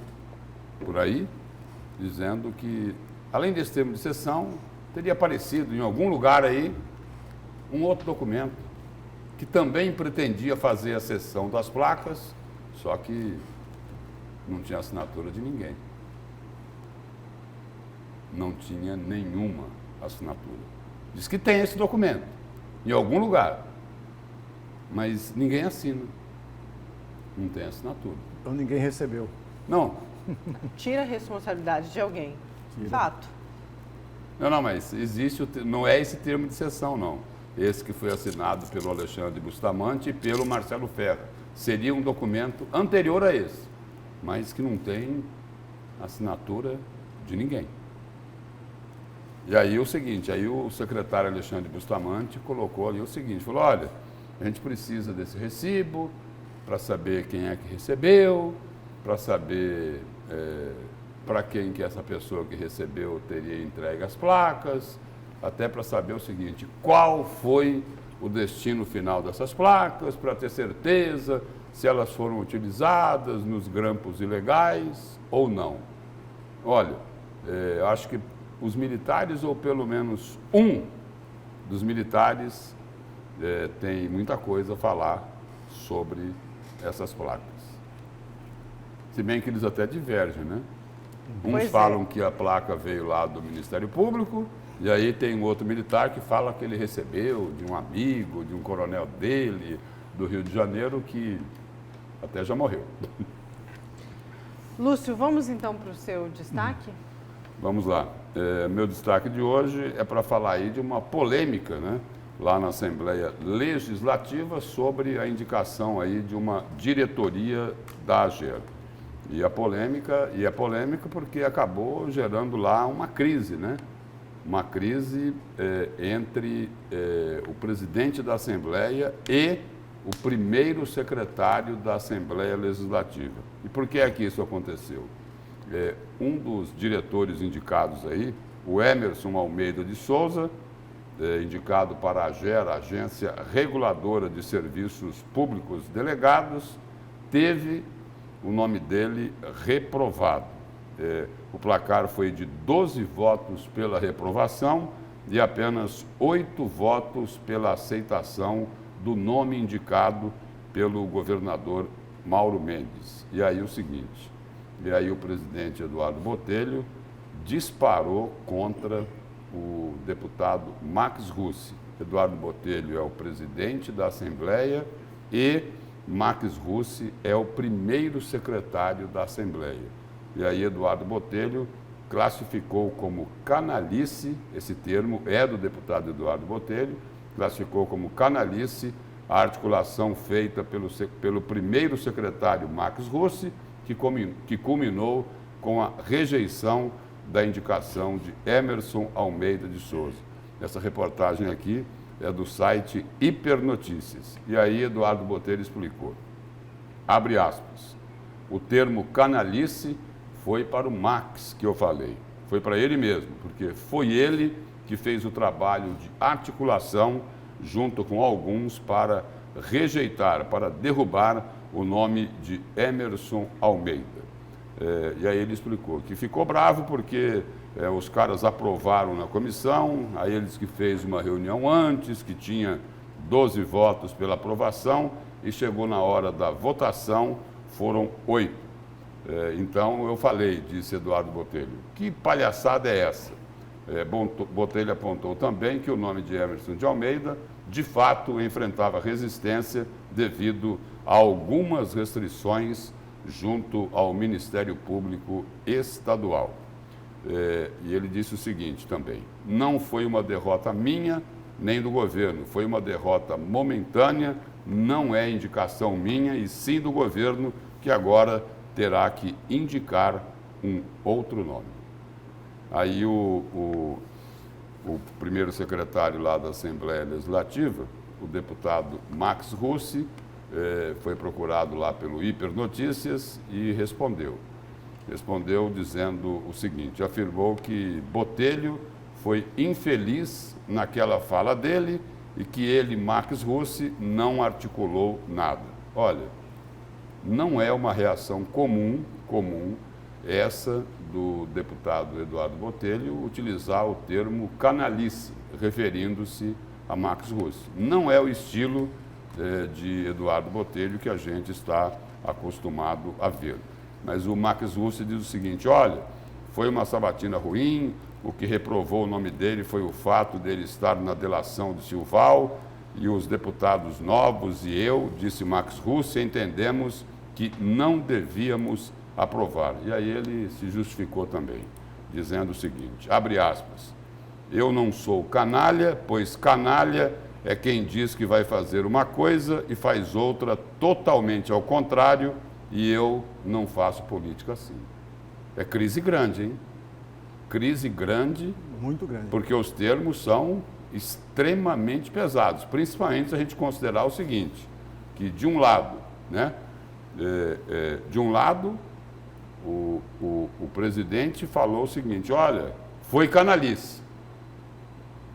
por aí, dizendo que, além desse termo de cessão, teria aparecido em algum lugar aí um outro documento que também pretendia fazer a cessão das placas, só que não tinha assinatura de ninguém. Não tinha nenhuma assinatura. Diz que tem esse documento, em algum lugar, mas ninguém assina. Não tem assinatura. Então ninguém recebeu. Não. Tira a responsabilidade de alguém. Fato. Não, mas existe, não é esse termo de cessão, não. Esse que foi assinado pelo Alexandre Bustamante e pelo Marcelo Ferra. Seria um documento anterior a esse, mas que não tem assinatura de ninguém. E aí o seguinte, aí o secretário Alexandre Bustamante colocou ali o seguinte, falou, olha, a gente precisa desse recibo para saber quem é que recebeu, para saber para quem que essa pessoa que recebeu teria entregue as placas, até para saber o seguinte, qual foi o destino final dessas placas, para ter certeza se elas foram utilizadas nos grampos ilegais ou não. Olha, acho que os militares, ou pelo menos um dos militares, tem muita coisa a falar sobre essas placas. Se bem que eles até divergem, né? Uns falam que a placa veio lá do Ministério Público, e aí tem um outro militar que fala que ele recebeu de um amigo, de um coronel dele, do Rio de Janeiro, que até já morreu. Lúcio, vamos então para o seu destaque? Vamos lá. Meu destaque de hoje é para falar aí de uma polêmica, né, lá na Assembleia Legislativa sobre a indicação aí de uma diretoria da AGER. E é polêmica porque acabou gerando lá uma crise, né? Uma crise entre o presidente da Assembleia e o primeiro secretário da Assembleia Legislativa. E por que é que isso aconteceu? Um dos diretores indicados aí, o Emerson Almeida de Souza, indicado para a AGER, a Agência Reguladora de Serviços Públicos Delegados, teve o nome dele reprovado. O placar foi de 12 votos pela reprovação e apenas 8 votos pela aceitação do nome indicado pelo governador Mauro Mendes. E aí o presidente Eduardo Botelho disparou contra o deputado Max Russi. Eduardo Botelho é o presidente da Assembleia e Max Russi é o primeiro secretário da Assembleia. E aí Eduardo Botelho classificou como canalice, esse termo é do deputado Eduardo Botelho, classificou como canalice a articulação feita pelo primeiro secretário Max Russi, que culminou com a rejeição da indicação de Emerson Almeida de Souza. Essa reportagem aqui é do site Hipernotícias. E aí Eduardo Botelho explicou. Abre aspas. O termo canalice foi para o Max que eu falei. Foi para ele mesmo, porque foi ele que fez o trabalho de articulação junto com alguns para rejeitar, para derrubar o nome de Emerson Almeida. E aí ele explicou que ficou bravo porque os caras aprovaram na comissão, aí ele disse que fez uma reunião antes, que tinha 12 votos pela aprovação e chegou na hora da votação, foram 8. Então eu falei, disse Eduardo Botelho, que palhaçada é essa? Botelho apontou também que o nome de Emerson de Almeida, de fato, enfrentava resistência devido a algumas restrições junto ao Ministério Público Estadual. E ele disse o seguinte também, não foi uma derrota minha nem do governo, foi uma derrota momentânea, não é indicação minha e sim do governo que agora terá que indicar um outro nome. Aí o primeiro secretário lá da Assembleia Legislativa, o deputado Max Russi, foi procurado lá pelo Hipernotícias e respondeu. Respondeu dizendo o seguinte, afirmou que Botelho foi infeliz naquela fala dele e que ele, Max Russi, não articulou nada. Olha, não é uma reação comum essa do deputado Eduardo Botelho utilizar o termo canalice, referindo-se a Max Russi. Não é o estilo de Eduardo Botelho que a gente está acostumado a ver. Mas o Max Russi diz o seguinte, olha, foi uma sabatina ruim, o que reprovou o nome dele foi o fato dele estar na delação de Silval e os deputados novos e eu, disse Max Russi, entendemos que não devíamos aprovar. E aí ele se justificou também, dizendo o seguinte, abre aspas, eu não sou canalha, pois canalha é quem diz que vai fazer uma coisa e faz outra totalmente ao contrário, e eu não faço política assim. É crise grande, hein? Crise grande. Muito grande. Porque os termos são extremamente pesados, principalmente se a gente considerar o seguinte, que de um lado, né? O presidente falou o seguinte, olha, foi canalice,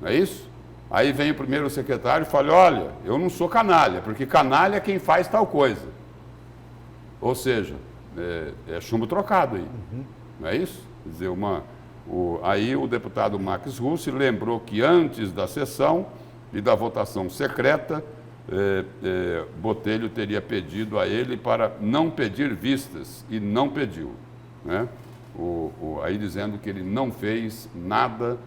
não é isso? Aí vem o primeiro secretário e fala, olha, eu não sou canalha, porque canalha é quem faz tal coisa. Ou seja, é chumbo trocado aí, não é isso? Quer dizer, aí o deputado Max Russi lembrou que antes da sessão e da votação secreta, Botelho teria pedido a ele para não pedir vistas e não pediu, né? Aí dizendo que ele não fez nada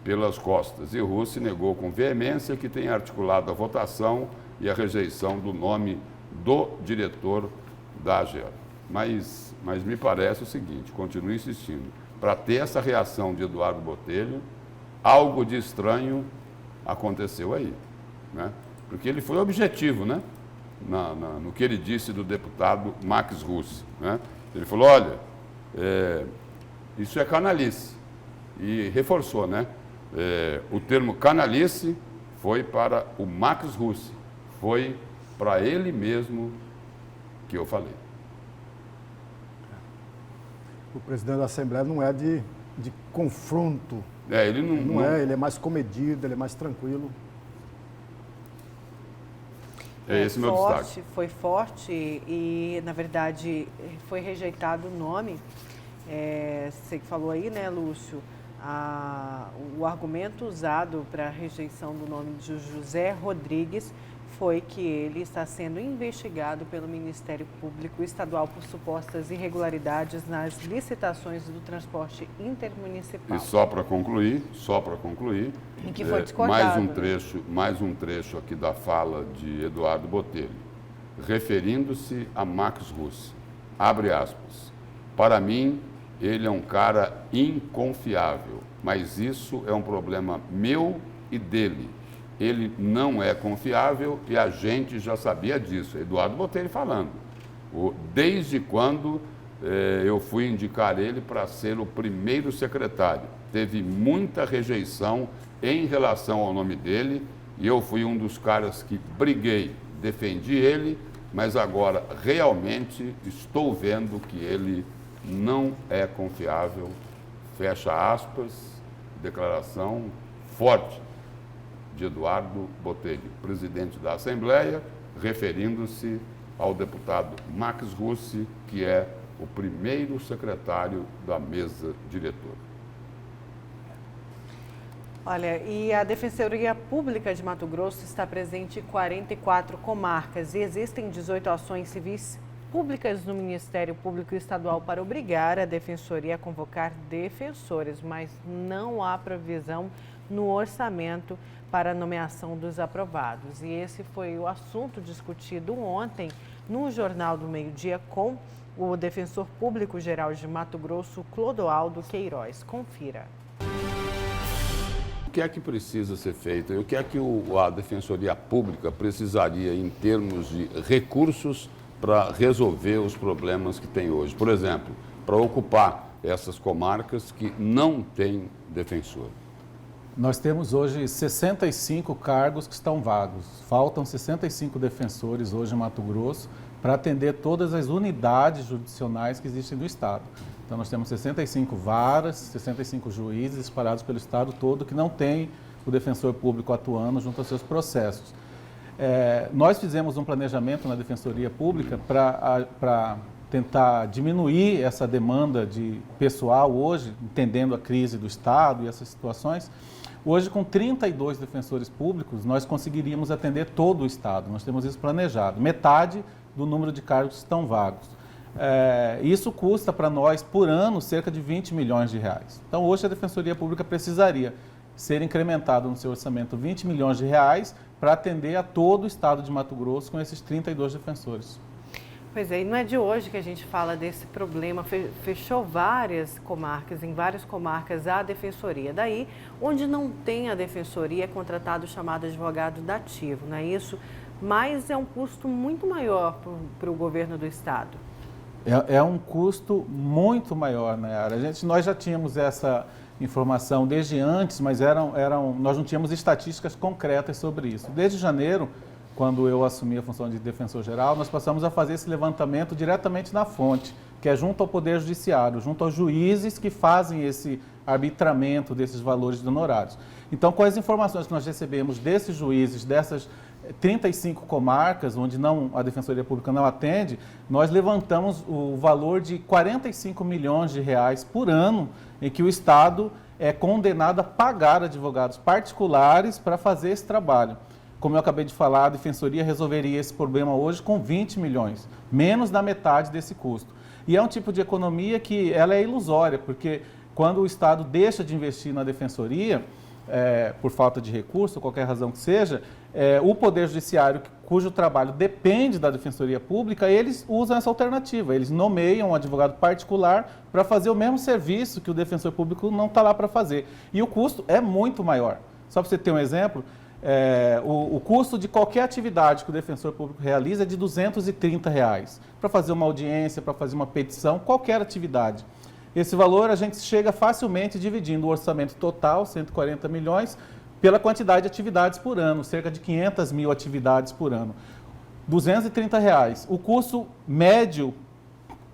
pelas costas. E Russi negou com veemência que tem articulado a votação e a rejeição do nome do diretor da AGER. mas me parece o seguinte, continuo insistindo, para ter essa reação de Eduardo Botelho, algo de estranho aconteceu aí, né? Porque ele foi objetivo, né? No que ele disse do deputado Max Russi, né? Ele falou, olha, isso é canalice, e reforçou, né? O termo canalice foi para o Max Russi, foi para ele mesmo que eu falei. O presidente da Assembleia não é de confronto. Ele não é, ele é mais comedido, ele é mais tranquilo. Esse meu destaque. Foi forte e, na verdade, foi rejeitado o nome. Você que falou aí, né, Lúcio? O argumento usado para a rejeição do nome de José Rodrigues foi que ele está sendo investigado pelo Ministério Público Estadual por supostas irregularidades nas licitações do transporte intermunicipal. E só para concluir, em que foi discordado, mais um trecho aqui da fala de Eduardo Botelho, referindo-se a Max Russi, abre aspas, para mim ele é um cara inconfiável, mas isso é um problema meu e dele. Ele não é confiável e a gente já sabia disso. Eduardo Botelho falando. Desde quando eu fui indicar ele para ser o primeiro secretário. Teve muita rejeição em relação ao nome dele e eu fui um dos caras que briguei, defendi ele, mas agora realmente estou vendo que ele não é confiável. Fecha aspas, declaração forte de Eduardo Botelho, presidente da Assembleia, referindo-se ao deputado Max Russi, que é o primeiro secretário da mesa diretora. Olha, e a Defensoria Pública de Mato Grosso está presente em 44 comarcas e existem 18 ações civis públicas no Ministério Público Estadual para obrigar a Defensoria a convocar defensores, mas não há previsão no orçamento para a nomeação dos aprovados. E esse foi o assunto discutido ontem no Jornal do Meio-Dia com o Defensor Público Geral de Mato Grosso, Clodoaldo Queiroz. Confira. O que é que precisa ser feito? O que é que a Defensoria Pública precisaria em termos de recursos para resolver os problemas que tem hoje? Por exemplo, para ocupar essas comarcas que não têm defensor. Nós temos hoje 65 cargos que estão vagos. Faltam 65 defensores hoje em Mato Grosso para atender todas as unidades judicionais que existem no Estado. Então nós temos 65 varas, 65 juízes espalhados pelo Estado todo que não tem o defensor público atuando junto aos seus processos. Nós fizemos um planejamento na Defensoria Pública para tentar diminuir essa demanda de pessoal hoje, entendendo a crise do Estado e essas situações. Hoje, com 32 defensores públicos, nós conseguiríamos atender todo o Estado. Nós temos isso planejado. Metade do número de cargos estão vagos. Isso custa para nós, por ano, cerca de 20 milhões de reais. Então, hoje, a Defensoria Pública precisaria ser incrementado no seu orçamento 20 milhões de reais para atender a todo o Estado de Mato Grosso com esses 32 defensores. Pois é, e não é de hoje que a gente fala desse problema. Fechou várias comarcas, em várias comarcas, a defensoria. Daí, onde não tem a defensoria, é contratado o chamado advogado dativo, não é isso? Mas é um custo muito maior para o governo do Estado. É um custo muito maior, Nayara. Nós já tínhamos essa informação desde antes, mas nós não tínhamos estatísticas concretas sobre isso. Desde janeiro, quando eu assumi a função de defensor geral, nós passamos a fazer esse levantamento diretamente na fonte, que é junto ao Poder Judiciário, junto aos juízes que fazem esse arbitramento desses valores de honorários. Então, com as informações que nós recebemos desses juízes, dessas 35 comarcas, onde a Defensoria Pública não atende, nós levantamos o valor de 45 milhões de reais por ano em que o Estado é condenado a pagar advogados particulares para fazer esse trabalho. Como eu acabei de falar, a Defensoria resolveria esse problema hoje com 20 milhões, menos da metade desse custo. E é um tipo de economia que ela é ilusória, porque quando o Estado deixa de investir na Defensoria, por falta de recurso, qualquer razão que seja, o Poder Judiciário, cujo trabalho depende da Defensoria Pública, eles usam essa alternativa. Eles nomeiam um advogado particular para fazer o mesmo serviço que o Defensor Público não está lá para fazer. E o custo é muito maior. Só para você ter um exemplo, o custo de qualquer atividade que o Defensor Público realiza é de R$ 230 para fazer uma audiência, para fazer uma petição, qualquer atividade. Esse valor a gente chega facilmente dividindo o orçamento total, 140 milhões, pela quantidade de atividades por ano, cerca de 500 mil atividades por ano. R$ 230. O custo médio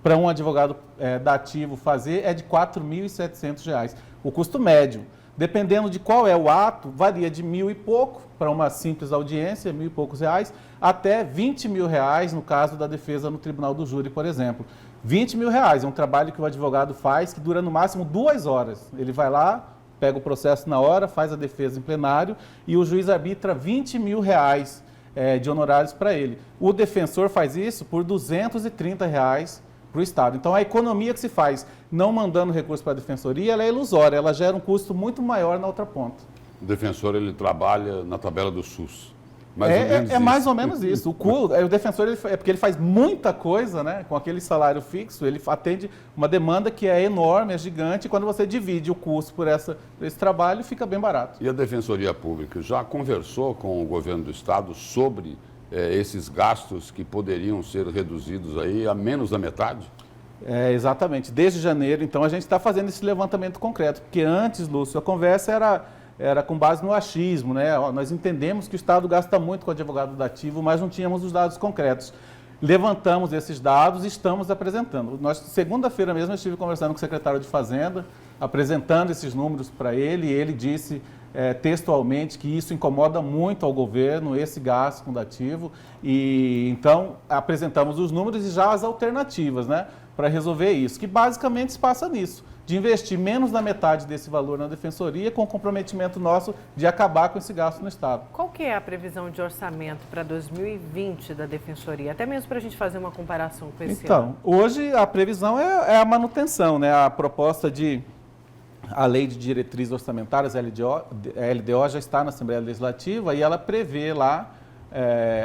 para um advogado dativo fazer é de R$ 4.700. O custo médio. Dependendo de qual é o ato, varia de R$ 1.000 e pouco para uma simples audiência, R$ 1.000 e poucos, até R$ 20 mil no caso da defesa no Tribunal do Júri, por exemplo. R$ 20 mil é um trabalho que o advogado faz que dura no máximo 2 horas. Ele vai lá, pega o processo na hora, faz a defesa em plenário e o juiz arbitra R$ 20 mil de honorários para ele. O defensor faz isso por R$ 230 para o Estado. Então, a economia que se faz não mandando recurso para a defensoria, ela é ilusória, ela gera um custo muito maior na outra ponta. O defensor, ele trabalha na tabela do SUS. Mais ou menos isso. O defensor, porque ele faz muita coisa, né? Com aquele salário fixo, ele atende uma demanda que é enorme, é gigante, e quando você divide o custo por esse trabalho, fica bem barato. E a Defensoria Pública já conversou com o governo do Estado sobre esses gastos que poderiam ser reduzidos aí a menos da metade? Exatamente. Desde janeiro, então, a gente está fazendo esse levantamento concreto, porque antes, Lúcio, a conversa era com base no achismo, né? Nós entendemos que o Estado gasta muito com advogado dativo, mas não tínhamos os dados concretos. Levantamos esses dados e estamos apresentando. Segunda-feira mesmo, eu estive conversando com o secretário de Fazenda, apresentando esses números para ele, e ele disse textualmente que isso incomoda muito ao governo, esse gasto com dativo, e então apresentamos os números e já as alternativas, né, para resolver isso, que basicamente se passa nisso, de investir menos da metade desse valor na defensoria, com o comprometimento nosso de acabar com esse gasto no Estado. Qual que é a previsão de orçamento para 2020 da defensoria? Até mesmo para a gente fazer uma comparação com esse ano. Então, hoje a previsão é a manutenção, né? A proposta a Lei de Diretrizes Orçamentárias, a LDO, já está na Assembleia Legislativa e ela prevê lá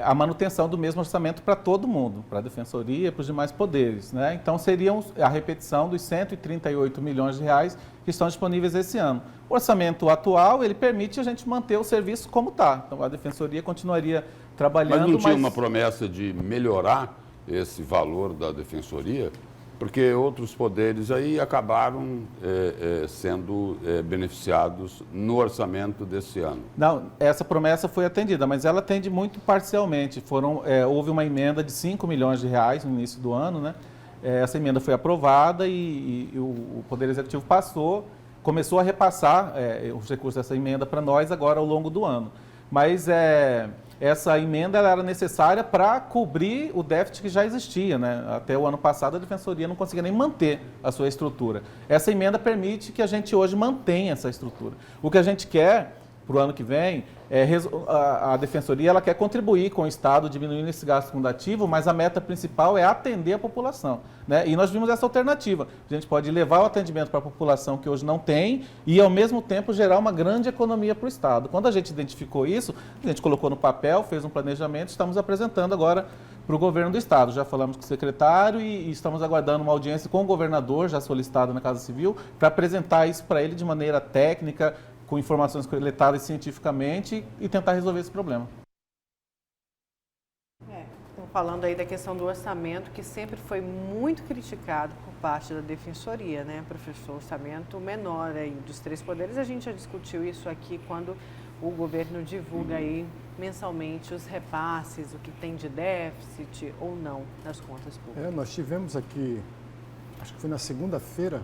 a manutenção do mesmo orçamento para todo mundo, para a Defensoria e para os demais poderes, né? Então, seriam a repetição dos 138 milhões de reais que estão disponíveis esse ano. O orçamento atual, ele permite a gente manter o serviço como está. Então, a Defensoria continuaria trabalhando. Mas não tinha uma promessa de melhorar esse valor da Defensoria? Porque outros poderes aí acabaram sendo beneficiados no orçamento desse ano. Não, essa promessa foi atendida, mas ela atende muito parcialmente. Houve uma emenda de 5 milhões de reais no início do ano, né? Essa emenda foi aprovada e o Poder Executivo começou a repassar os recursos dessa emenda para nós agora ao longo do ano. Mas essa emenda era necessária para cobrir o déficit que já existia, né? Até o ano passado a Defensoria não conseguia nem manter a sua estrutura. Essa emenda permite que a gente hoje mantenha essa estrutura. O que a gente quer para o ano que vem a Defensoria ela quer contribuir com o Estado diminuindo esse gasto com dativo, mas a meta principal é atender a população, né? E nós vimos essa alternativa. A gente pode levar o atendimento para a população que hoje não tem e, ao mesmo tempo, gerar uma grande economia para o Estado. Quando a gente identificou isso, a gente colocou no papel, fez um planejamento, estamos apresentando agora para o governo do Estado. Já falamos com o secretário e estamos aguardando uma audiência com o governador, já solicitado na Casa Civil, para apresentar isso para ele de maneira técnica, com informações coletadas cientificamente e tentar resolver esse problema. Estão falando aí da questão do orçamento, que sempre foi muito criticado por parte da Defensoria, né, professor? Orçamento menor aí dos 3 poderes. A gente já discutiu isso aqui quando o governo divulga aí mensalmente os repasses, o que tem de déficit ou não nas contas públicas. Nós tivemos aqui, acho que foi na segunda-feira,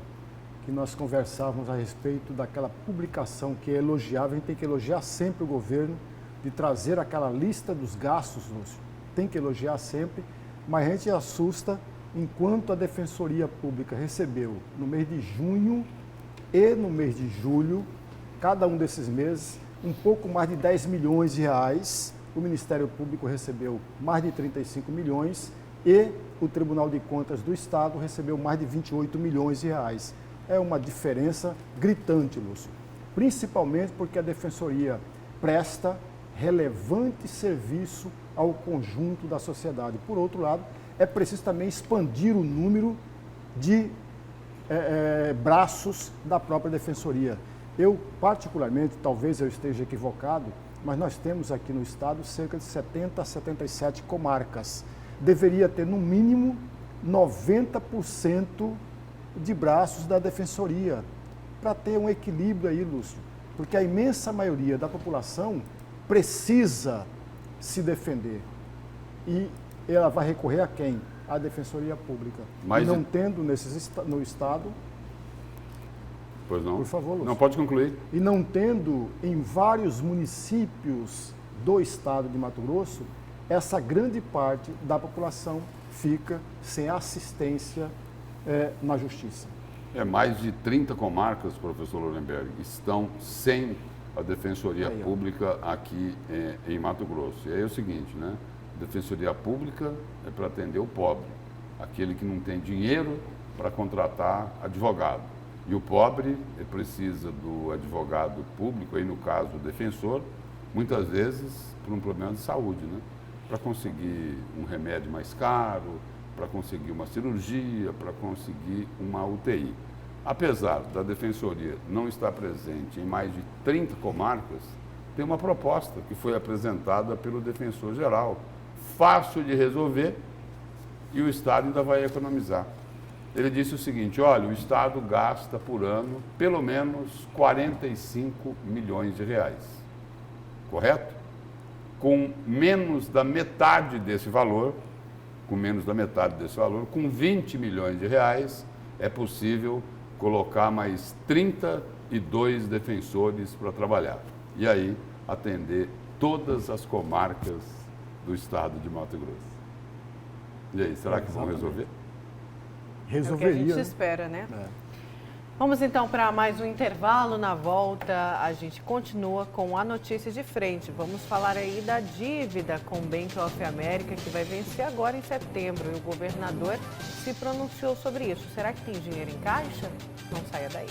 que nós conversávamos a respeito daquela publicação que é elogiável. A gente tem que elogiar sempre o governo, de trazer aquela lista dos gastos, Lúcio. Tem que elogiar sempre, mas a gente assusta enquanto a Defensoria Pública recebeu no mês de junho e no mês de julho, cada um desses meses, um pouco mais de 10 milhões de reais. O Ministério Público recebeu mais de 35 milhões e o Tribunal de Contas do Estado recebeu mais de 28 milhões de reais. É uma diferença gritante, Lúcio. principalmente porque a Defensoria presta relevante serviço ao conjunto da sociedade. Por outro lado, é preciso também expandir o número de braços da própria Defensoria. Eu, particularmente, talvez eu esteja equivocado, mas nós temos aqui no Estado cerca de 70 a 77 comarcas. Deveria ter, no mínimo, 90% de braços da Defensoria, para ter um equilíbrio aí, Lúcio, porque a imensa maioria da população precisa se defender. E ela vai recorrer a quem? À Defensoria Pública. Mas e não tendo no Estado... Pois não. Por favor, Lúcio. Não, pode concluir. E não tendo em vários municípios do Estado de Mato Grosso, essa grande parte da população fica sem assistência na Justiça. Mais de 30 comarcas, professor Lorenberg, estão sem a Defensoria Pública aqui em Mato Grosso. E aí é o seguinte, né? Defensoria Pública é para atender o pobre, aquele que não tem dinheiro para contratar advogado. E o pobre precisa do advogado público, aí no caso o defensor, muitas vezes por um problema de saúde, né? Para conseguir um remédio mais caro, para conseguir uma cirurgia, para conseguir uma UTI. Apesar da Defensoria não estar presente em mais de 30 comarcas, tem uma proposta que foi apresentada pelo Defensor Geral, fácil de resolver e o Estado ainda vai economizar. Ele disse o seguinte, olha, o Estado gasta por ano pelo menos 45 milhões de reais, correto? Com menos da metade desse valor, com 20 milhões de reais, é possível colocar mais 32 defensores para trabalhar. E aí, atender todas as comarcas do estado de Mato Grosso. E aí, será que vão resolver? Resolveria. É o que a gente espera, né? Vamos então para mais um intervalo. Na volta, a gente continua com a notícia de frente. Vamos falar aí da dívida com o Bank of America, que vai vencer agora em setembro. E o governador se pronunciou sobre isso. Será que tem dinheiro em caixa? Não saia daí.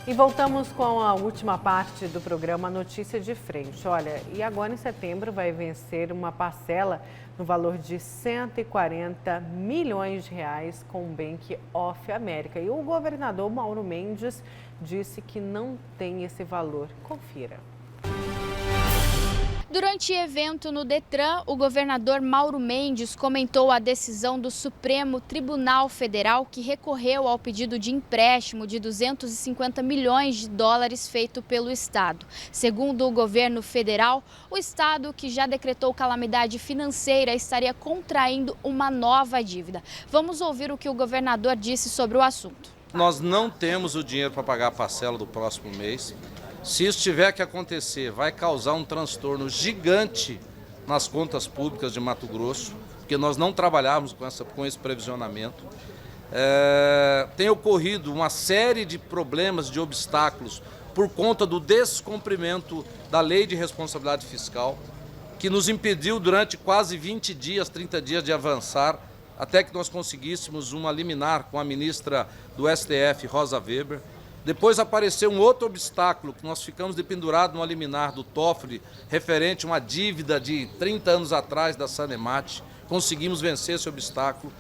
E voltamos com a última parte do programa Notícia de Frente. Olha, e agora em setembro vai vencer uma parcela no valor de 140 milhões de reais com o Bank of America. E o governador Mauro Mendes disse que não tem esse valor. Confira. Durante evento no Detran, o governador Mauro Mendes comentou a decisão do Supremo Tribunal Federal que recorreu ao pedido de empréstimo de 250 milhões de dólares feito pelo Estado. Segundo o governo federal, o Estado, que já decretou calamidade financeira, estaria contraindo uma nova dívida. Vamos ouvir o que o governador disse sobre o assunto. Nós não temos o dinheiro para pagar a parcela do próximo mês. Se isso tiver que acontecer, vai causar um transtorno gigante nas contas públicas de Mato Grosso, porque nós não trabalhamos com esse previsionamento. Tem ocorrido uma série de problemas, de obstáculos, por conta do descumprimento da Lei de Responsabilidade Fiscal, que nos impediu durante quase 20 dias, 30 dias de avançar, até que nós conseguíssemos uma liminar com a ministra do STF, Rosa Weber. Depois apareceu um outro obstáculo, que nós ficamos dependurados no liminar do Toffoli, referente a uma dívida de 30 anos atrás da Sanemate. Conseguimos vencer esse obstáculo.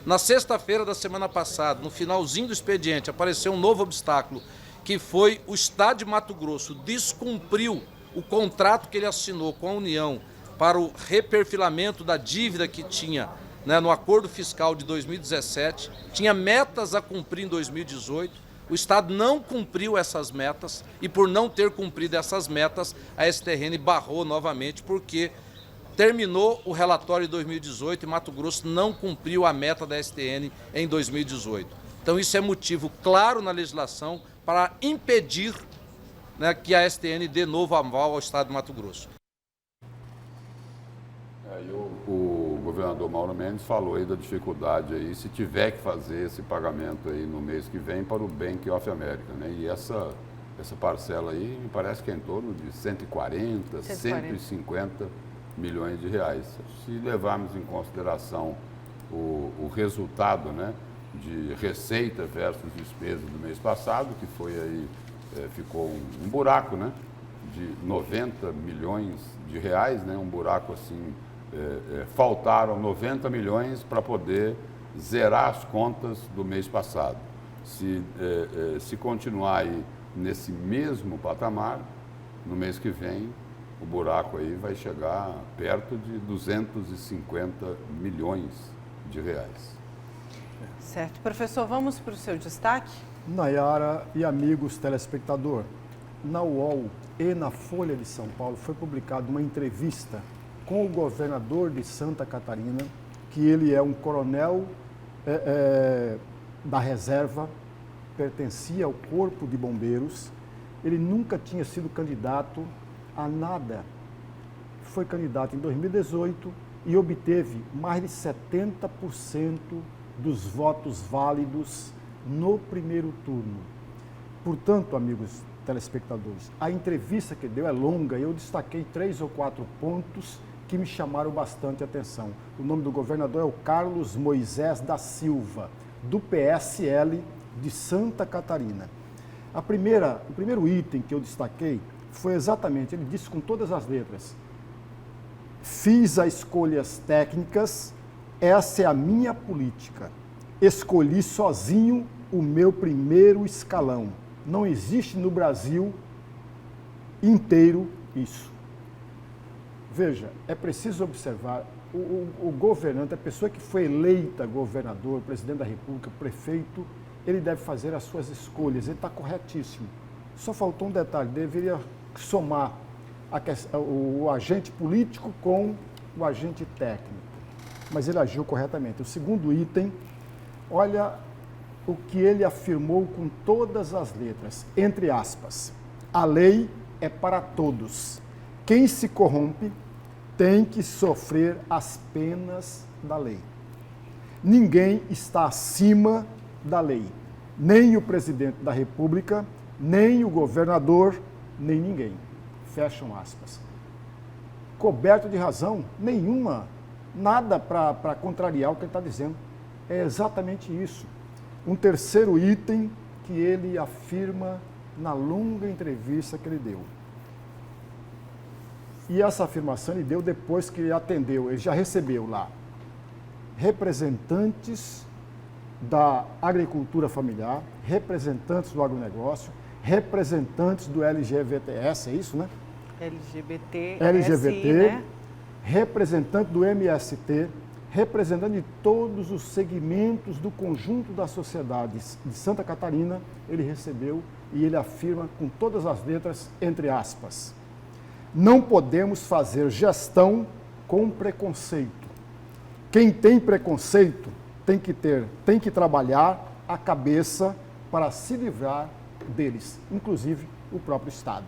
Na sexta-feira da semana passada, no finalzinho do expediente, apareceu um novo obstáculo, que foi o Estado de Mato Grosso descumpriu o contrato que ele assinou com a União para o reperfilamento da dívida que tinha, né, no acordo fiscal de 2017, tinha metas a cumprir em 2018, o Estado não cumpriu essas metas e por não ter cumprido essas metas, a STRN barrou novamente porque terminou o relatório de 2018 e Mato Grosso não cumpriu a meta da STN em 2018. Então isso é motivo claro na legislação para impedir, né, que a STN dê novo aval ao Estado de Mato Grosso. O governador Mauro Mendes falou aí da dificuldade aí, se tiver que fazer esse pagamento aí no mês que vem para o Bank of America, né? E essa essa parcela aí me parece que é em torno de 140, 150 milhões de reais. Se levarmos em consideração o resultado, né, de receita versus despesa do mês passado, que foi aí, ficou um buraco, né, de 90 milhões de reais, né, um buraco assim, faltaram 90 milhões para poder zerar as contas do mês passado. Se continuar aí nesse mesmo patamar, no mês que vem, o buraco aí vai chegar perto de 250 milhões de reais. Certo. Professor, vamos para o seu destaque? Nayara e amigos telespectador, na UOL e na Folha de São Paulo foi publicada uma entrevista com o governador de Santa Catarina, que ele é um coronel da reserva, pertencia ao Corpo de Bombeiros, ele nunca tinha sido candidato a nada. Foi candidato em 2018 e obteve mais de 70% dos votos válidos no primeiro turno. Portanto, amigos telespectadores, a entrevista que deu é longa e eu destaquei 3 ou 4 pontos que me chamaram bastante atenção. O nome do governador é o Carlos Moisés da Silva, do PSL de Santa Catarina. O primeiro item que eu destaquei foi exatamente, ele disse com todas as letras: fiz as escolhas técnicas, essa é a minha política. Escolhi sozinho o meu primeiro escalão. Não existe no Brasil inteiro isso. Veja, é preciso observar, o governante, a pessoa que foi eleita governador, presidente da República, prefeito, ele deve fazer as suas escolhas, ele está corretíssimo. Só faltou um detalhe, deveria somar o agente político com o agente técnico, mas ele agiu corretamente. O segundo item, olha o que ele afirmou com todas as letras, entre aspas: a lei é para todos. Quem se corrompe tem que sofrer as penas da lei. Ninguém está acima da lei, nem o presidente da República, nem o governador, nem ninguém. Fecham aspas. Coberto de razão nenhuma, nada para contrariar o que ele está dizendo. É exatamente isso. Um terceiro item que ele afirma na longa entrevista que ele deu. E essa afirmação ele deu depois que ele atendeu, ele já recebeu lá representantes da agricultura familiar, representantes do agronegócio, representantes do LGBTS, é isso, né? LGBT, né? Representante do MST, representante de todos os segmentos do conjunto das sociedades de Santa Catarina, ele recebeu e ele afirma com todas as letras, entre aspas: não podemos fazer gestão com preconceito. Quem tem preconceito tem que trabalhar a cabeça para se livrar deles, inclusive o próprio Estado.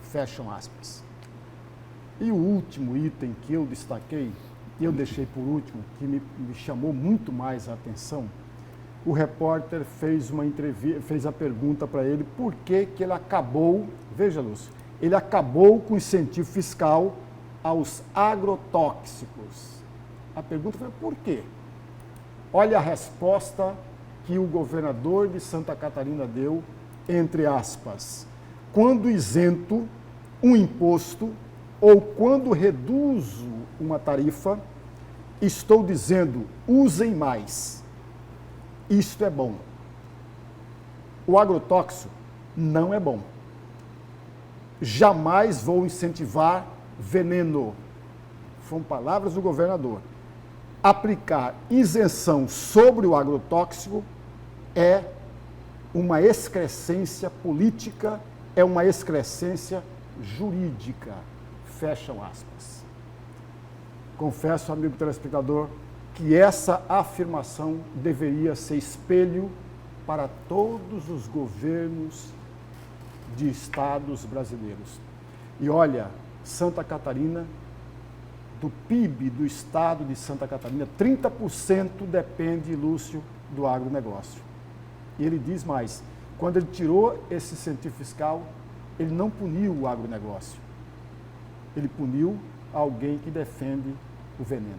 Fecham aspas. E o último item que eu destaquei, e eu deixei por último, que me chamou muito mais a atenção, o repórter fez uma entrevista, fez a pergunta para ele por que ele acabou, veja, Lúcio, ele acabou com o incentivo fiscal aos agrotóxicos. A pergunta foi por quê? Olha a resposta que o governador de Santa Catarina deu, entre aspas: quando isento um imposto ou quando reduzo uma tarifa, estou dizendo, usem mais. Isto é bom. O agrotóxico não é bom. Jamais vou incentivar veneno. Foram palavras do governador. Aplicar isenção sobre o agrotóxico é uma excrescência política, é uma excrescência jurídica. Fecham aspas. Confesso, amigo telespectador, que essa afirmação deveria ser espelho para todos os governos de estados brasileiros. E olha, Santa Catarina, do PIB do estado de Santa Catarina, 30% depende, Lúcio, do agronegócio. E ele diz mais, Quando ele tirou esse incentivo fiscal, ele não puniu o agronegócio. Ele puniu alguém que defende o veneno.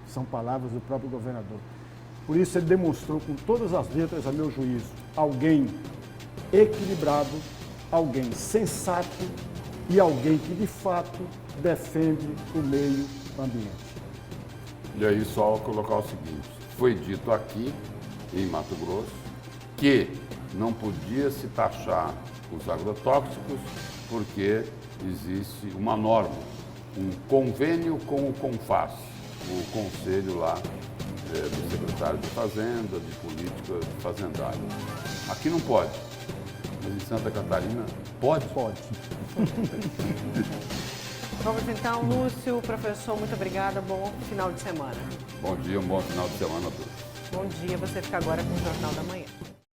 São palavras do próprio governador. Por isso ele demonstrou com todas as letras, a meu juízo, alguém equilibrado, alguém sensato e alguém que de fato defende o meio ambiente. E aí só colocar o seguinte, foi dito aqui em Mato Grosso que não podia se taxar os agrotóxicos porque existe uma norma, um convênio com o CONFAS, o conselho lá do secretário de Fazenda, de Política Fazendária. Aqui não pode, mas em Santa Catarina pode? Pode. Vamos então, Lúcio, professor, muito obrigada, bom final de semana. Bom dia, um bom final de semana a todos. Bom dia, você fica agora com o Jornal da Manhã.